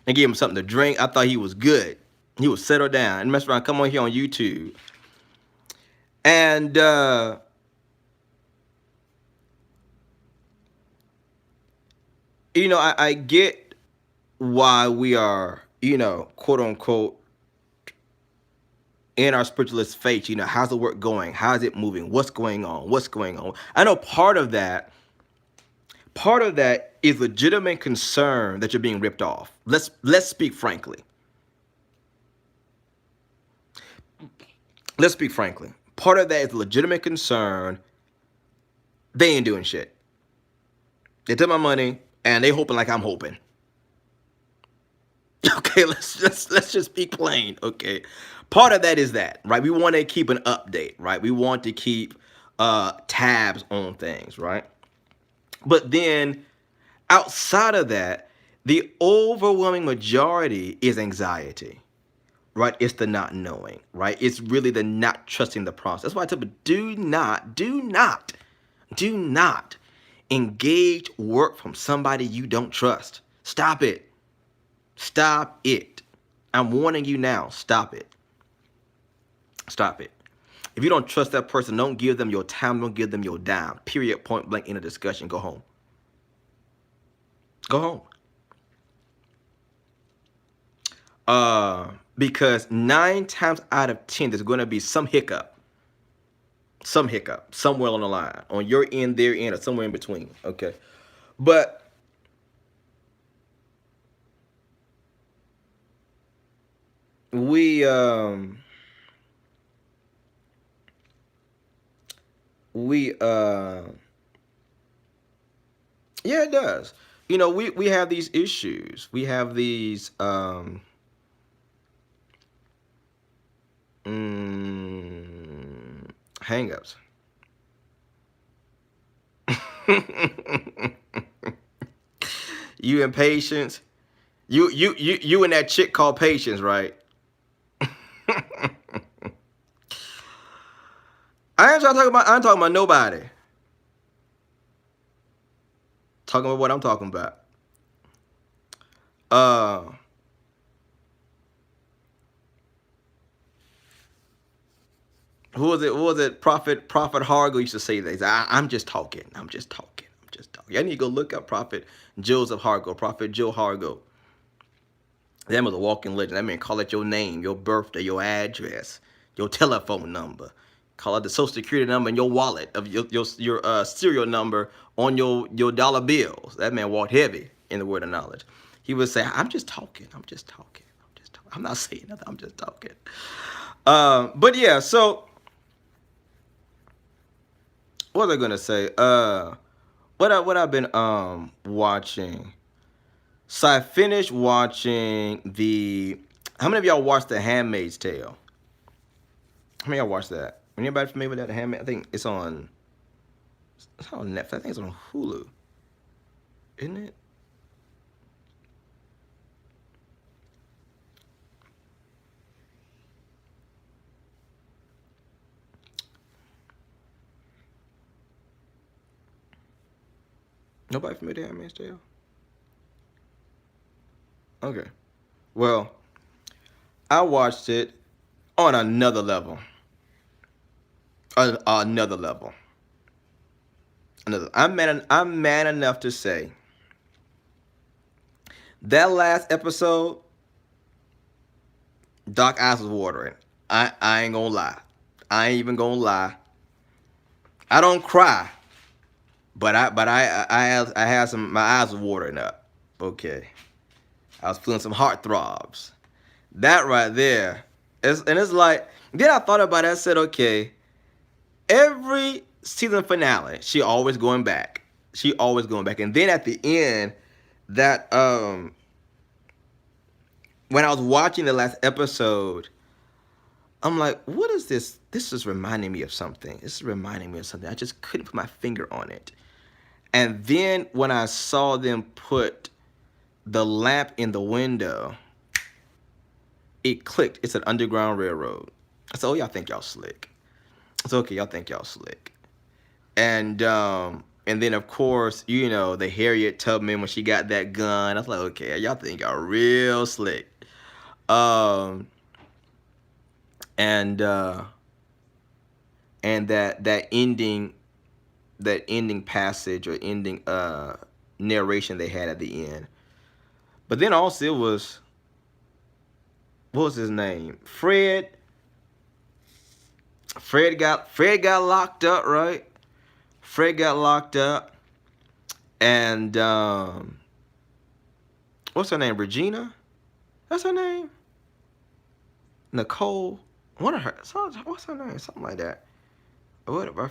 and gave him something to drink. I thought he was good. He was settled down and mess around. Come on here on YouTube. And you know, I get why we are, you know, quote unquote, in our spiritualist faith. You know, how's the work going? How's it moving? What's going on? What's going on? I know part of that is legitimate concern that you're being ripped off. Let's speak frankly. Let's speak frankly. Part of that is legitimate concern. They ain't doing shit. They took my money and they hoping like I'm hoping. Okay, let's just be plain. Okay, part of that is that, right? We want to keep an update, right? We want to keep tabs on things, right? But then outside of that, the overwhelming majority is anxiety, right? It's the not knowing, right? It's really the not trusting the process. That's why I tell people, do not engage work from somebody you don't trust. Stop it. Stop it. I'm warning you now. Stop it. Stop it. If you don't trust that person, don't give them your time. Don't give them your dime. Period. Point blank in a discussion. Go home. Go home. Because 9 times out of 10, there's going to be some hiccup somewhere along the line, on your end, their end, or somewhere in between. Okay, but we yeah, it does. You know, we have these issues. We have these hang-ups. You impatience. You and that chick called patience, right? I ain't talking about nobody. Talking about what I'm talking about. Who was it? What was it? Prophet Hargo used to say that. I'm just talking. I'm just talking. I'm just talking. I need to go look up Prophet Joseph Hargo, Prophet Joe Hargo. That was a walking legend. That man call it your name, your birthday, your address, your telephone number. Call it the social security number and your wallet of your serial number on your dollar bills. That man walked heavy in the word of knowledge. He would say, I'm just talking. I'm just talking. I'm just talking. I'm not saying nothing. I'm just talking. But yeah, so what was I gonna say? What I've been watching. So I finished watching the. How many of y'all watched The Handmaid's Tale? How many of y'all watched that? Anybody familiar with that? The Handmaid. I think it's on. It's on Netflix. I think it's on Hulu. Isn't it? Nobody familiar with The Handmaid's Tale? Okay. Well, I watched it on another level. Another level. I'm man enough to say that last episode, Doc eyes was watering. I ain't gonna lie. I ain't even gonna lie. I don't cry, but I had some, my eyes were watering up. Okay, I was feeling some heart throbs. That right there, it's like, then I thought about it. I said, okay, every season finale, she always going back. She always going back, and then at the end, that when I was watching the last episode, I'm like, what is this? This is reminding me of something. This is reminding me of something. I just couldn't put my finger on it. And then when I saw them put the lamp in the window, it clicked. It's an underground railroad. I said, oh, y'all think y'all slick. It's okay, y'all think y'all slick. And then of course, you know, the Harriet Tubman when she got that gun. I was like, okay, y'all think y'all real slick. And that ending passage or ending narration they had at the end. But then also it was, what was his name? Fred got locked up, right? Fred got locked up, and what's her name? Regina? That's her name? Nicole? What's her name? Something like that. Whatever.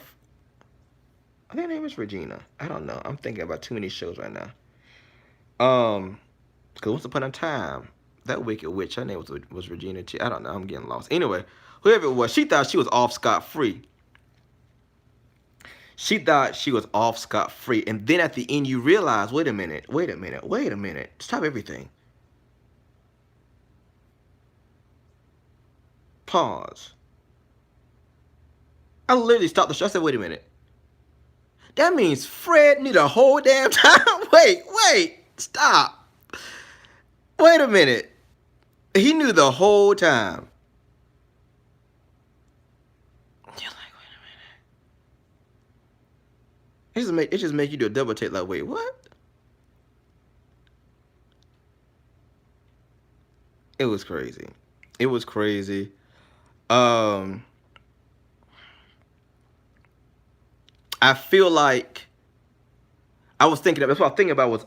I think her name is Regina. I don't know. I'm thinking about too many shows right now. Because once upon a time, that wicked witch, her name was Regina too. I don't know. I'm getting lost. Anyway, whoever it was, she thought she was off scot-free. She thought she was off scot-free. And then at the end, you realize, wait a minute. Stop everything. Pause. I literally stopped the show. I said, wait a minute. That means Fred knew the whole damn time? Wait. Stop. Wait a minute. He knew the whole time. You're like, wait a minute. It just make you do a double take like, wait, what? It was crazy. It was crazy. I feel like I was thinking that's what I was thinking about was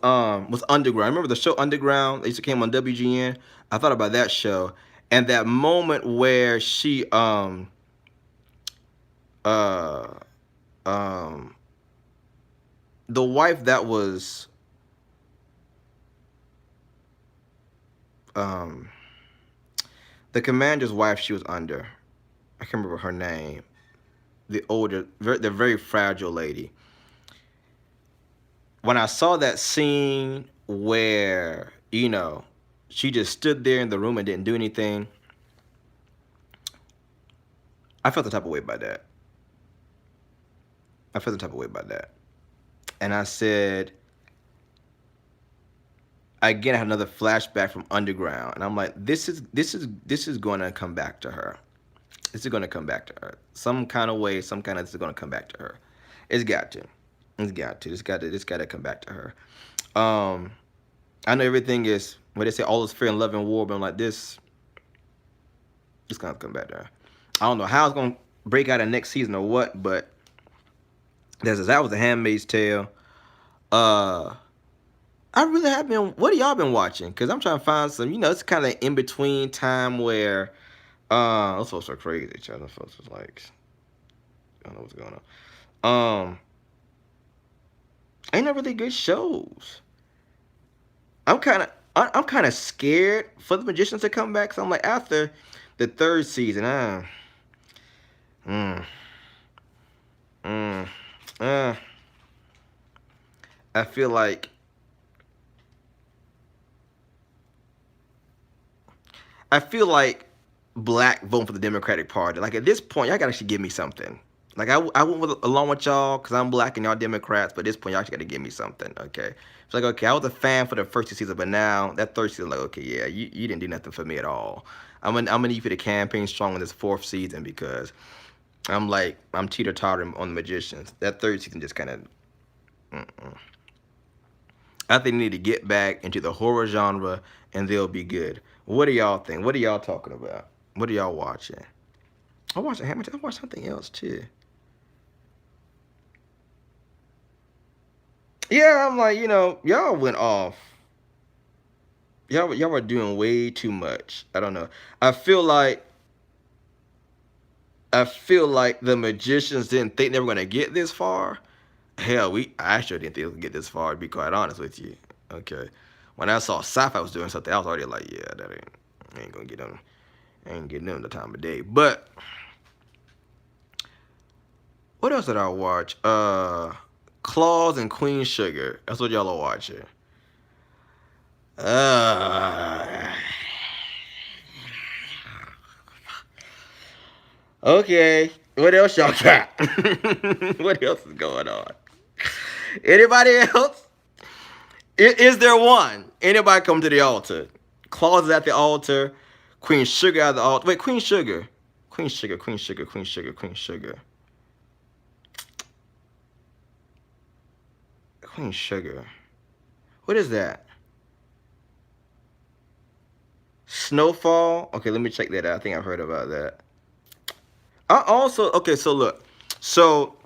Underground. Remember the show Underground? It used to came on WGN. I thought about that show and that moment where she the wife that was the commander's wife she was under. I can't remember her name. The older, the very fragile lady. When I saw that scene where, you know, she just stood there in the room and didn't do anything, I felt the type of way by that. I felt some type of way about that. And I said, again, I had another flashback from Underground, and I'm like, this is going to come back to her. This is going to come back to her. Some kind of way, some kind of this is going to come back to her. It's got to. It's got to. It's got to come back to her. I know everything is, when they say all is fair in love and war, but I'm like, this, it's going to come back to her. I don't know how it's going to break out in next season or what, but that was The Handmaid's Tale. I really have been. What have y'all been watching? Because I'm trying to find some. It's kind of in between time where those folks are crazy. Those folks was like, I don't know what's going on. Ain't no really good shows. I'm kind of scared for the Magicians to come back. So I'm like, after the third season, I feel like black voting for the Democratic Party. Like, at this point, y'all gotta actually give me something. Like, I went along with y'all because I'm black and y'all Democrats, but at this point, y'all actually gotta give me something, okay? It's like, okay, I was a fan for the first two seasons, but now that third season, like, okay, yeah, you didn't do nothing for me at all. I'm gonna need you to campaign strong in this fourth season because I'm teeter-tottering on the Magicians. That third season just kind of, I think they need to get back into the horror genre and they'll be good. What do y'all think? What are y'all talking about? What are y'all watching? I watched something else too. Yeah, I'm like, y'all went off. Y'all were doing way too much. I don't know. I feel like the Magicians didn't think they were gonna get this far. Hell, I sure didn't think it would get this far, to be quite honest with you. Okay. When I saw Sci-Fi was doing something, I was already like, yeah, that ain't gonna get them. Ain't getting them the time of day. But what else did I watch? Claws and Queen Sugar. That's what y'all are watching. Okay. What else y'all got? What else is going on? Anybody else? Is there one? Anybody come to the altar? Claws is at the altar. Queen Sugar at the altar. Wait, Queen Sugar. Queen Sugar, Queen Sugar, Queen Sugar, Queen Sugar. Queen Sugar. What is that? Snowfall? Okay, let me check that out. I think I've heard about that. Okay, so look. So,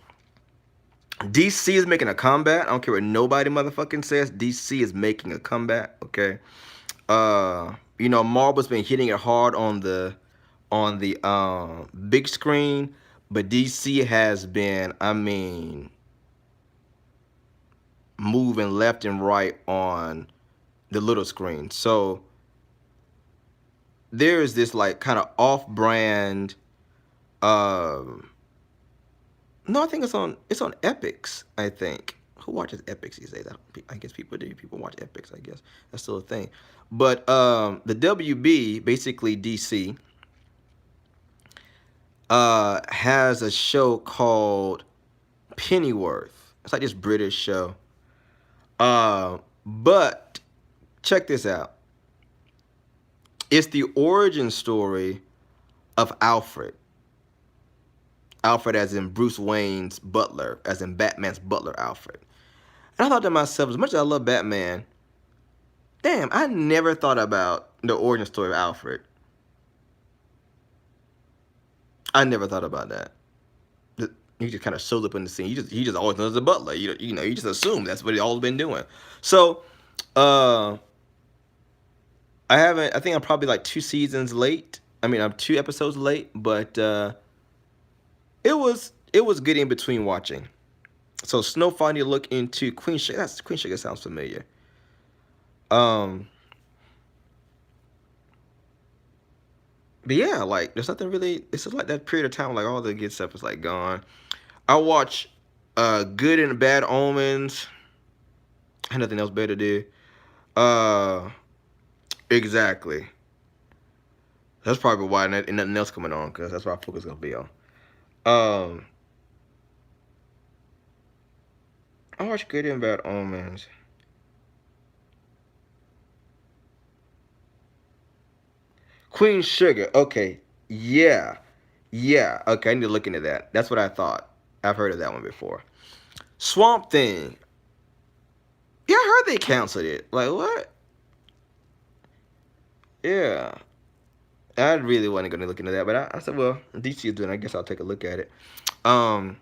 DC is making a comeback. I don't care what nobody motherfucking says. DC is making a comeback, okay? Marvel's been hitting it hard on the big screen, but DC has been, moving left and right on the little screen. So there's this like kind of off-brand. No, I think it's on Epics. I think. Who watches Epics these days? I guess people do. People watch Epics. I guess that's still a thing. But the WB, basically DC, has a show called Pennyworth. It's like this British show. But check this out. It's the origin story of Alfred. Alfred as in Bruce Wayne's butler, as in Batman's butler, Alfred. And I thought to myself, as much as I love Batman, damn, I never thought about the origin story of Alfred. I never thought about that. He just kind of shows up in the scene. He just always knows the butler. You just assume that's what he always been doing. So, I think I'm probably like 2 seasons late. I'm 2 episodes late, but it was good in between watching. So Snowfall, need to look into Queen Sugar. Queen Sugar sounds familiar. But yeah, like there's nothing really. It's just like that period of time, like all the good stuff is like gone. I watch Good and Bad Omens. I had nothing else better to do. Exactly. That's probably why nothing else coming on, because that's why our focus gonna be on. I watch Good and Bad Omens. Queen Sugar. Okay. Yeah. Yeah. Okay, I need to look into that. That's what I thought. I've heard of that one before. Swamp Thing. Yeah, I heard they canceled it. Like, what? Yeah. I really wasn't going to look into that, but I said, well, DC is doing it. I guess I'll take a look at it. Um,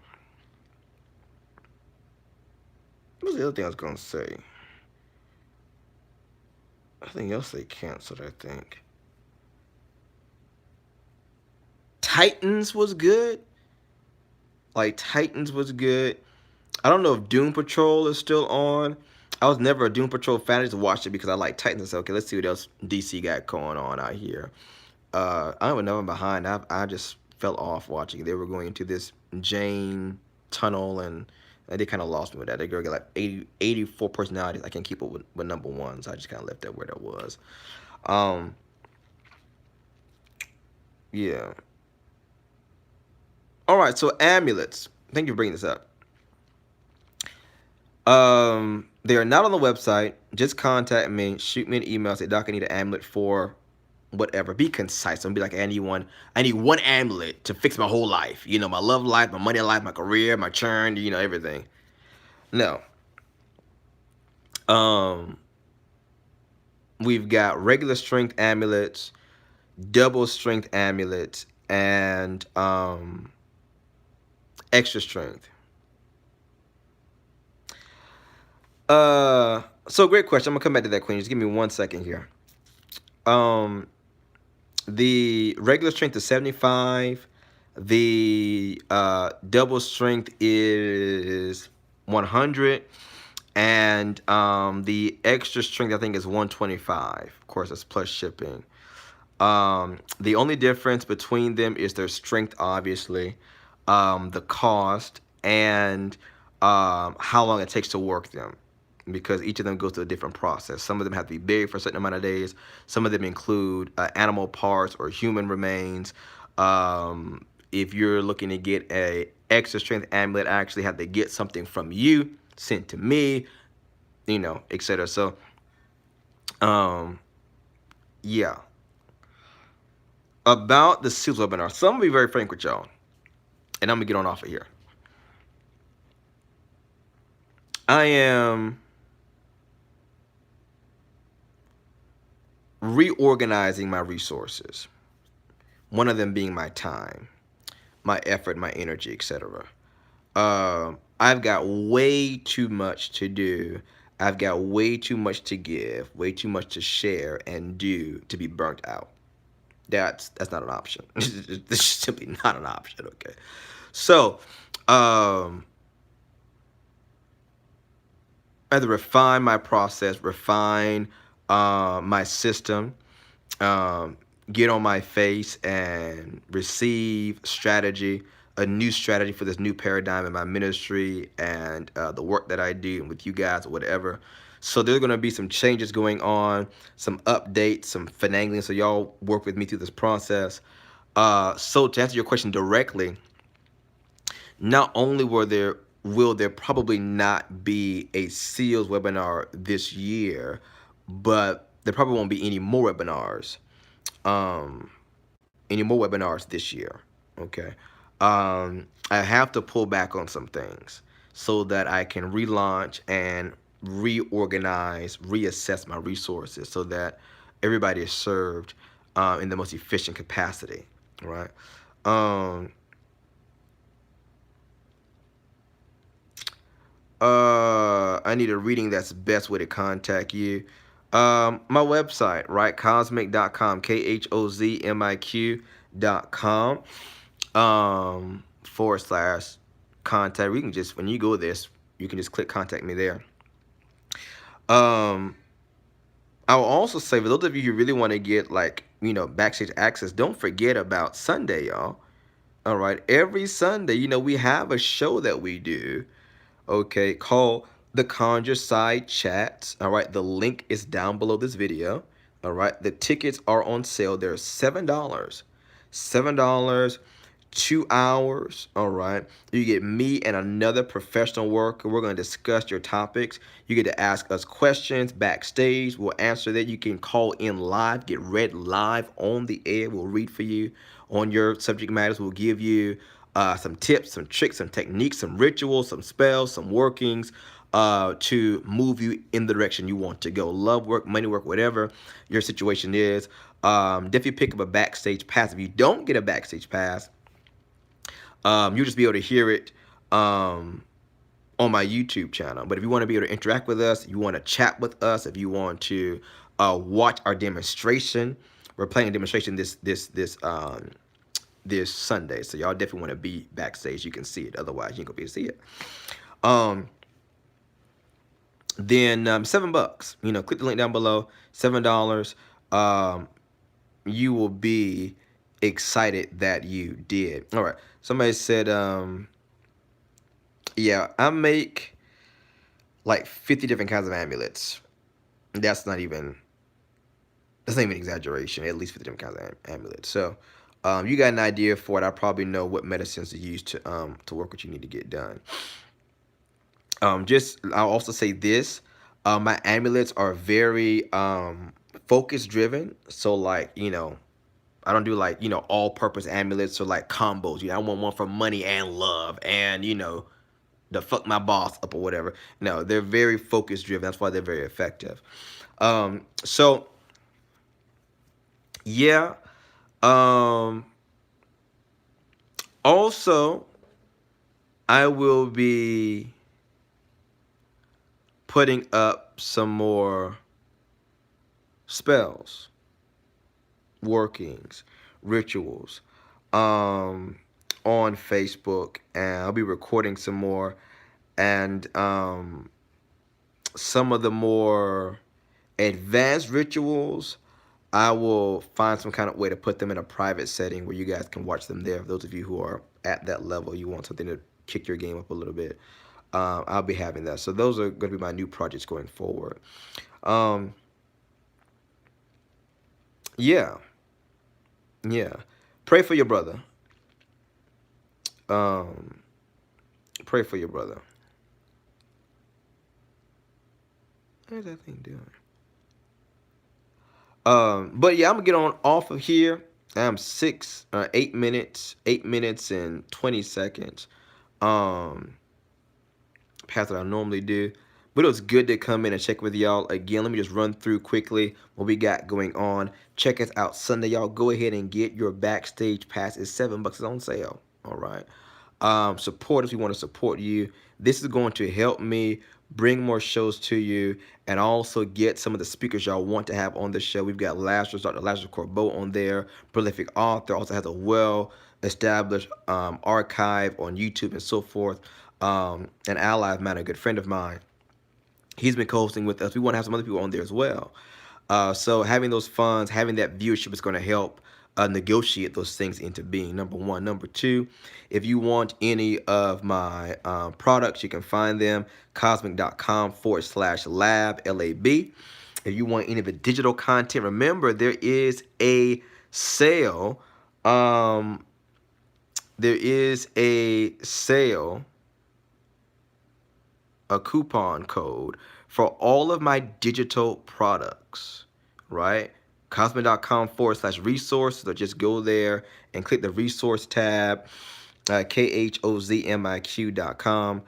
what was the other thing I was going to say? I think else they canceled, I think. Titans was good. Like, Titans was good. I don't know if Doom Patrol is still on. I was never a Doom Patrol fan. I just watched it because I like Titans. I said, okay, let's see what else DC got going on out here. I don't know I'm behind. I just fell off watching it. They were going into this Jane tunnel, and they kind of lost me with that. That girl got like 84 personalities. I can't keep up with number one, so I just kind of left that where that was. Yeah. All right, so amulets. Thank you for bringing this up. They are not on the website. Just contact me. Shoot me an email. Say, Doc, I need an amulet for whatever. Be concise. Don't be like, I need one amulet to fix my whole life. You know, my love life, my money life, my career, my churn, you know, everything. No. We've got regular strength amulets, double strength amulets, and extra strength. So great question. I'm gonna come back to that, Queen. Just give me 1 second here. The regular strength is 75. The double strength is 100, and the extra strength I think is 125. Of course, that's plus shipping. The only difference between them is their strength, obviously, the cost, and how long it takes to work them, because each of them goes through a different process. Some of them have to be big for a certain amount of days. Some of them include animal parts or human remains. If you're looking to get a extra strength amulet, I actually have to get something from you sent to me, you know, etc. So, yeah. About the seals webinar, so I'm gonna be very frank with y'all, and I'm gonna get on off of here. I am reorganizing my resources. One of them being my time, my effort, my energy, etc. I've got way too much to do. I've got way too much to give, way too much to share and do to be burnt out. That's not an option. This is simply not an option. Okay, so I had to refine my process, refine my system, get on my face and receive strategy, a new strategy for this new paradigm in my ministry and the work that I do and with you guys or whatever. So there's going to be some changes going on, some updates, some finagling. So y'all work with me through this process. So to answer your question directly, not only will there probably not be a SEALs webinar this year, but there probably won't be any more webinars. This year. Okay. I have to pull back on some things so that I can relaunch and reorganize, reassess my resources so that everybody is served in the most efficient capacity. Right. I need a reading that's best way to contact you. My website, right? Khozmiq.com, KHOZMIQ.com, / contact. We can just, when you go this, you can just click contact me there. I will also say, for those of you who really want to get, like, you know, backstage access, don't forget about Sunday, y'all. All right. Every Sunday, you know, we have a show that we do, okay, called the Conjure Side Chats. All right, the link is down below this video. All right, the tickets are on sale. They're $7. $7 2 hours. All right. You get me and another professional worker. We're going to discuss your topics. You get to ask us questions backstage. We'll answer that. You can call in live, get read live on the air. We'll read for you on your subject matters. We'll give you some tips, some tricks, some techniques, some rituals, some spells, some workings to move you in the direction you want to go. Love work, money work, whatever your situation is. Definitely pick up a backstage pass. If you don't get a backstage pass, you'll just be able to hear it on my YouTube channel. But if you want to be able to interact with us, you want to chat with us, if you want to watch our demonstration, we're playing a demonstration this Sunday. So y'all definitely want to be backstage. You can see it. Otherwise, you ain't gonna be able to see it. Then $7. You know, click the link down below. $7. You will be excited that you did. All right. Somebody said, yeah, I make like 50 different kinds of amulets. That's not even exaggeration. At least 50 different kinds of amulets. So you got an idea for it. I probably know what medicines to use to work what you need to get done. I'll also say this. My amulets are very focus driven. So like, you know, I don't do like, you know, all purpose amulets or like combos. You know, I want one for money and love and, you know, to fuck my boss up or whatever. No, they're very focus driven. That's why they're very effective. So yeah. Also, I will be putting up some more spells, workings, rituals on Facebook, and I'll be recording some more. And some of the more advanced rituals, I will find some kind of way to put them in a private setting where you guys can watch them there. For those of you who are at that level, you want something to kick your game up a little bit, I'll be having that. So those are going to be my new projects going forward. Yeah. Pray for your brother. Pray for your brother. What's that thing doing? But yeah, I'm gonna get on off of here. I'm 8 minutes, and 20 seconds. Past what I normally do. But it was good to come in and check with y'all again. Let me just run through quickly what we got going on. Check us out Sunday, y'all. Go ahead and get your backstage pass. It's $7. It's on sale. All right. Support us. We want to support you. This is going to help me bring more shows to you and also get some of the speakers y'all want to have on the show. We've got Dr. Lazarus Corbeau on there, prolific author, also has a well-established archive on YouTube and so forth. An ally of mine, a good friend of mine. He's been co-hosting with us. We want to have some other people on there as well. So having those funds, having that viewership is going to help negotiate those things into being. Number one. Number two, if you want any of my products, you can find them cosmic.com/lab, LAB. If you want any of the digital content, remember there is a sale. There is a sale, a coupon code for all of my digital products, right? Cosmic.com/resource. So just go there and click the resource tab, khozmiq.com.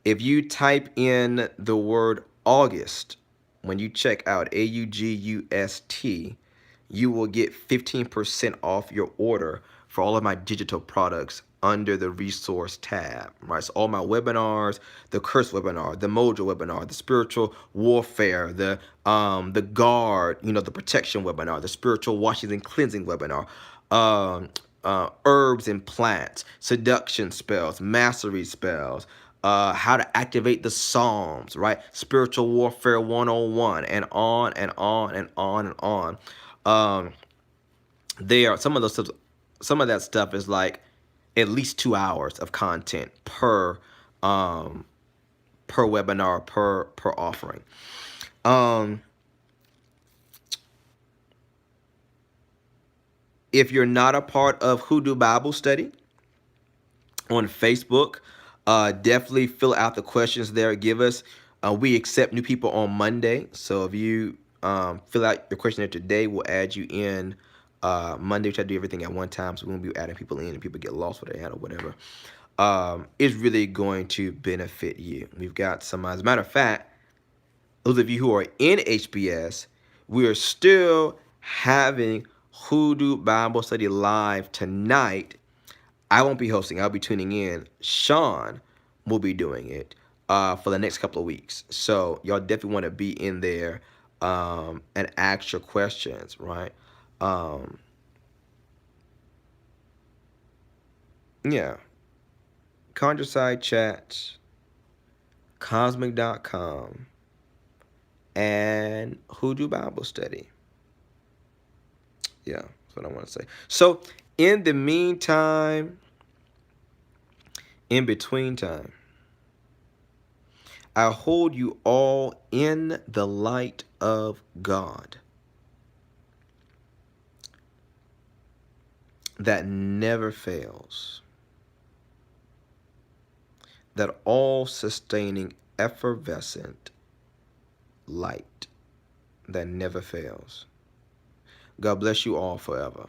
If you type in the word August, when you check out AUGUST, you will get 15% off your order for all of my digital products under the resource tab, right? So all my webinars, the curse webinar, the mojo webinar, the spiritual warfare, the guard, you know, the protection webinar, the spiritual washing and cleansing webinar, herbs and plants, seduction spells, mastery spells, how to activate the Psalms, right? Spiritual warfare 101, and on and on and on and on. There are some of that stuff is like at least 2 hours of content per webinar, per offering. If you're not a part of Hoodoo Bible Study, on Facebook. Definitely fill out the questions there. Give us. We accept new people on Monday, so if you fill out your questionnaire today, we'll add you in Monday. We try to do everything at one time, so we won't be adding people in and people get lost where they at or whatever. It's really going to benefit you. We've got some, as a matter of fact, those of you who are in HBS, we are still having Hoodoo Bible Study Live tonight. I won't be hosting. I'll be tuning in. Sean will be doing it for the next couple of weeks. So y'all definitely want to be in there and ask your questions, right? Yeah. Conjure Side Chats, Cosmic.com, and Hoodoo Bible Study. Yeah, that's what I want to say. So in the meantime, in between time, I hold you all in the light of God that never fails, that all-sustaining, effervescent light that never fails. God bless you all forever.